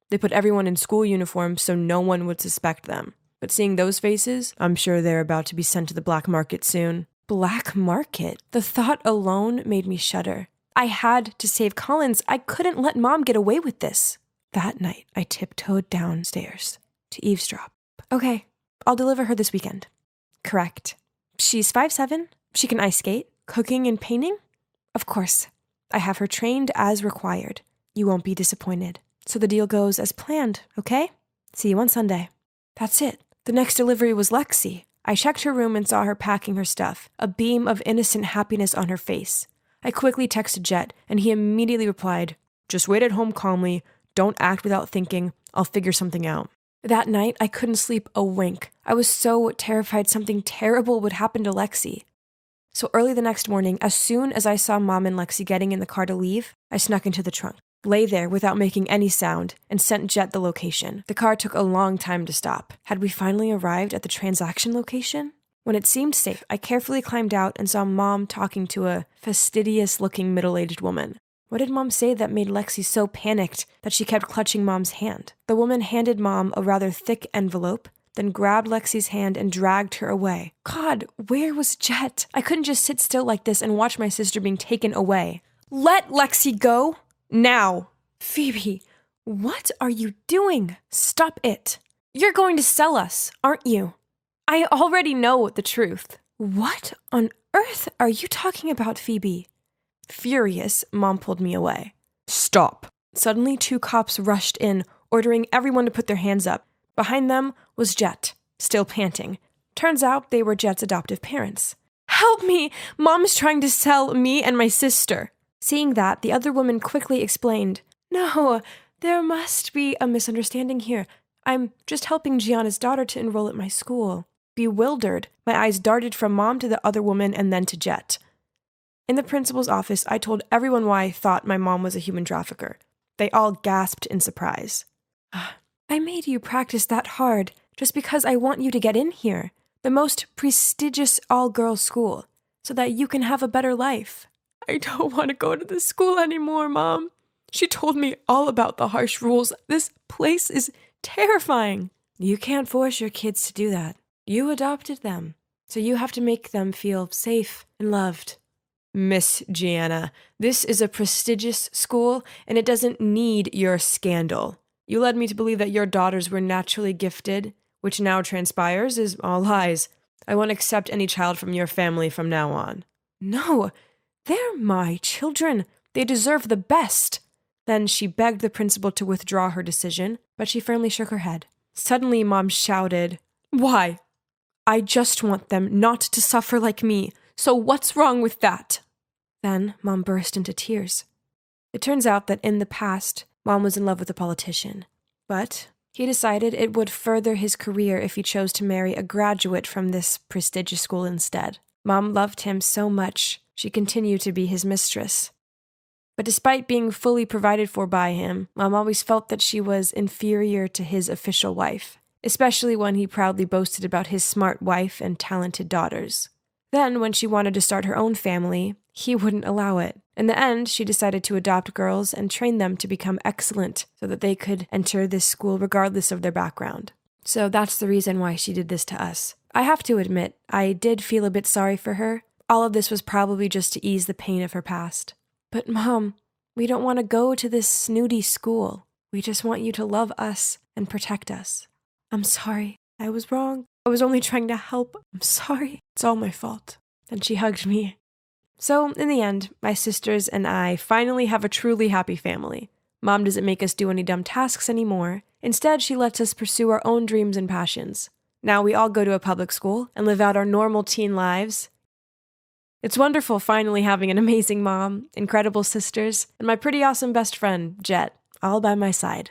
They put everyone in school uniforms so no one would suspect them. But seeing those faces, I'm sure they're about to be sent to the black market soon. Black market? The thought alone made me shudder. I had to save Collins. I couldn't let Mom get away with this. That night, I tiptoed downstairs to eavesdrop. Okay, I'll deliver her this weekend. Correct. She's 5'7". She can ice skate, cooking and painting. Of course, I have her trained as required. You won't be disappointed. So the deal goes as planned, okay? See you on Sunday. That's it. The next delivery was Lexi. I checked her room and saw her packing her stuff, a beam of innocent happiness on her face. I quickly texted Jet, and he immediately replied, "Just wait at home calmly. Don't act without thinking. I'll figure something out." That night, I couldn't sleep a wink. I was so terrified something terrible would happen to Lexi. So early the next morning, as soon as I saw Mom and Lexi getting in the car to leave, I snuck into the trunk, lay there without making any sound, and sent Jet the location. The car took a long time to stop. Had we finally arrived at the transaction location? When it seemed safe, I carefully climbed out and saw Mom talking to a fastidious-looking middle-aged woman. What did Mom say that made Lexi so panicked that she kept clutching Mom's hand? The woman handed Mom a rather thick envelope, then grabbed Lexi's hand and dragged her away. God, where was Jet? I couldn't just sit still like this and watch my sister being taken away. Let Lexi go! Now! Phoebe, what are you doing? Stop it. You're going to sell us, aren't you? I already know the truth. What on earth are you talking about, Phoebe? Furious, Mom pulled me away. Stop. Suddenly, 2 cops rushed in, ordering everyone to put their hands up. Behind them was Jet, still panting. Turns out they were Jet's adoptive parents. Help me! Mom's trying to sell me and my sister. Seeing that, the other woman quickly explained, No, there must be a misunderstanding here. I'm just helping Gianna's daughter to enroll at my school. Bewildered, my eyes darted from Mom to the other woman and then to Jet. In the principal's office, I told everyone why I thought my mom was a human trafficker. They all gasped in surprise. I made you practice that hard just because I want you to get in here, the most prestigious all-girls school, so that you can have a better life. I don't want to go to this school anymore, Mom. She told me all about the harsh rules. This place is terrifying. You can't force your kids to do that. You adopted them, so you have to make them feel safe and loved. Miss Gianna, this is a prestigious school, and it doesn't need your scandal. You led me to believe that your daughters were naturally gifted, which now transpires is all lies. I won't accept any child from your family from now on. No, they're my children. They deserve the best. Then she begged the principal to withdraw her decision, but she firmly shook her head. Suddenly, Mom shouted, Why? I just want them not to suffer like me, so what's wrong with that? Then Mom burst into tears. It turns out that in the past, Mom was in love with a politician. But He decided it would further his career if he chose to marry a graduate from this prestigious school instead. Mom loved him so much, she continued to be his mistress. But despite being fully provided for by him, Mom always felt that she was inferior to his official wife, especially when he proudly boasted about his smart wife and talented daughters. Then, when she wanted to start her own family, he wouldn't allow it. In the end, she decided to adopt girls and train them to become excellent so that they could enter this school regardless of their background. So that's the reason why she did this to us. I have to admit, I did feel a bit sorry for her. All of this was probably just to ease the pain of her past. But Mom, we don't want to go to this snooty school. We just want you to love us and protect us. I'm sorry. I was wrong. I was only trying to help. I'm sorry. It's all my fault. And she hugged me. So, in the end, my sisters and I finally have a truly happy family. Mom doesn't make us do any dumb tasks anymore. Instead, she lets us pursue our own dreams and passions. Now we all go to a public school and live out our normal teen lives. It's wonderful finally having an amazing mom, incredible sisters, and my pretty awesome best friend, Jet, all by my side.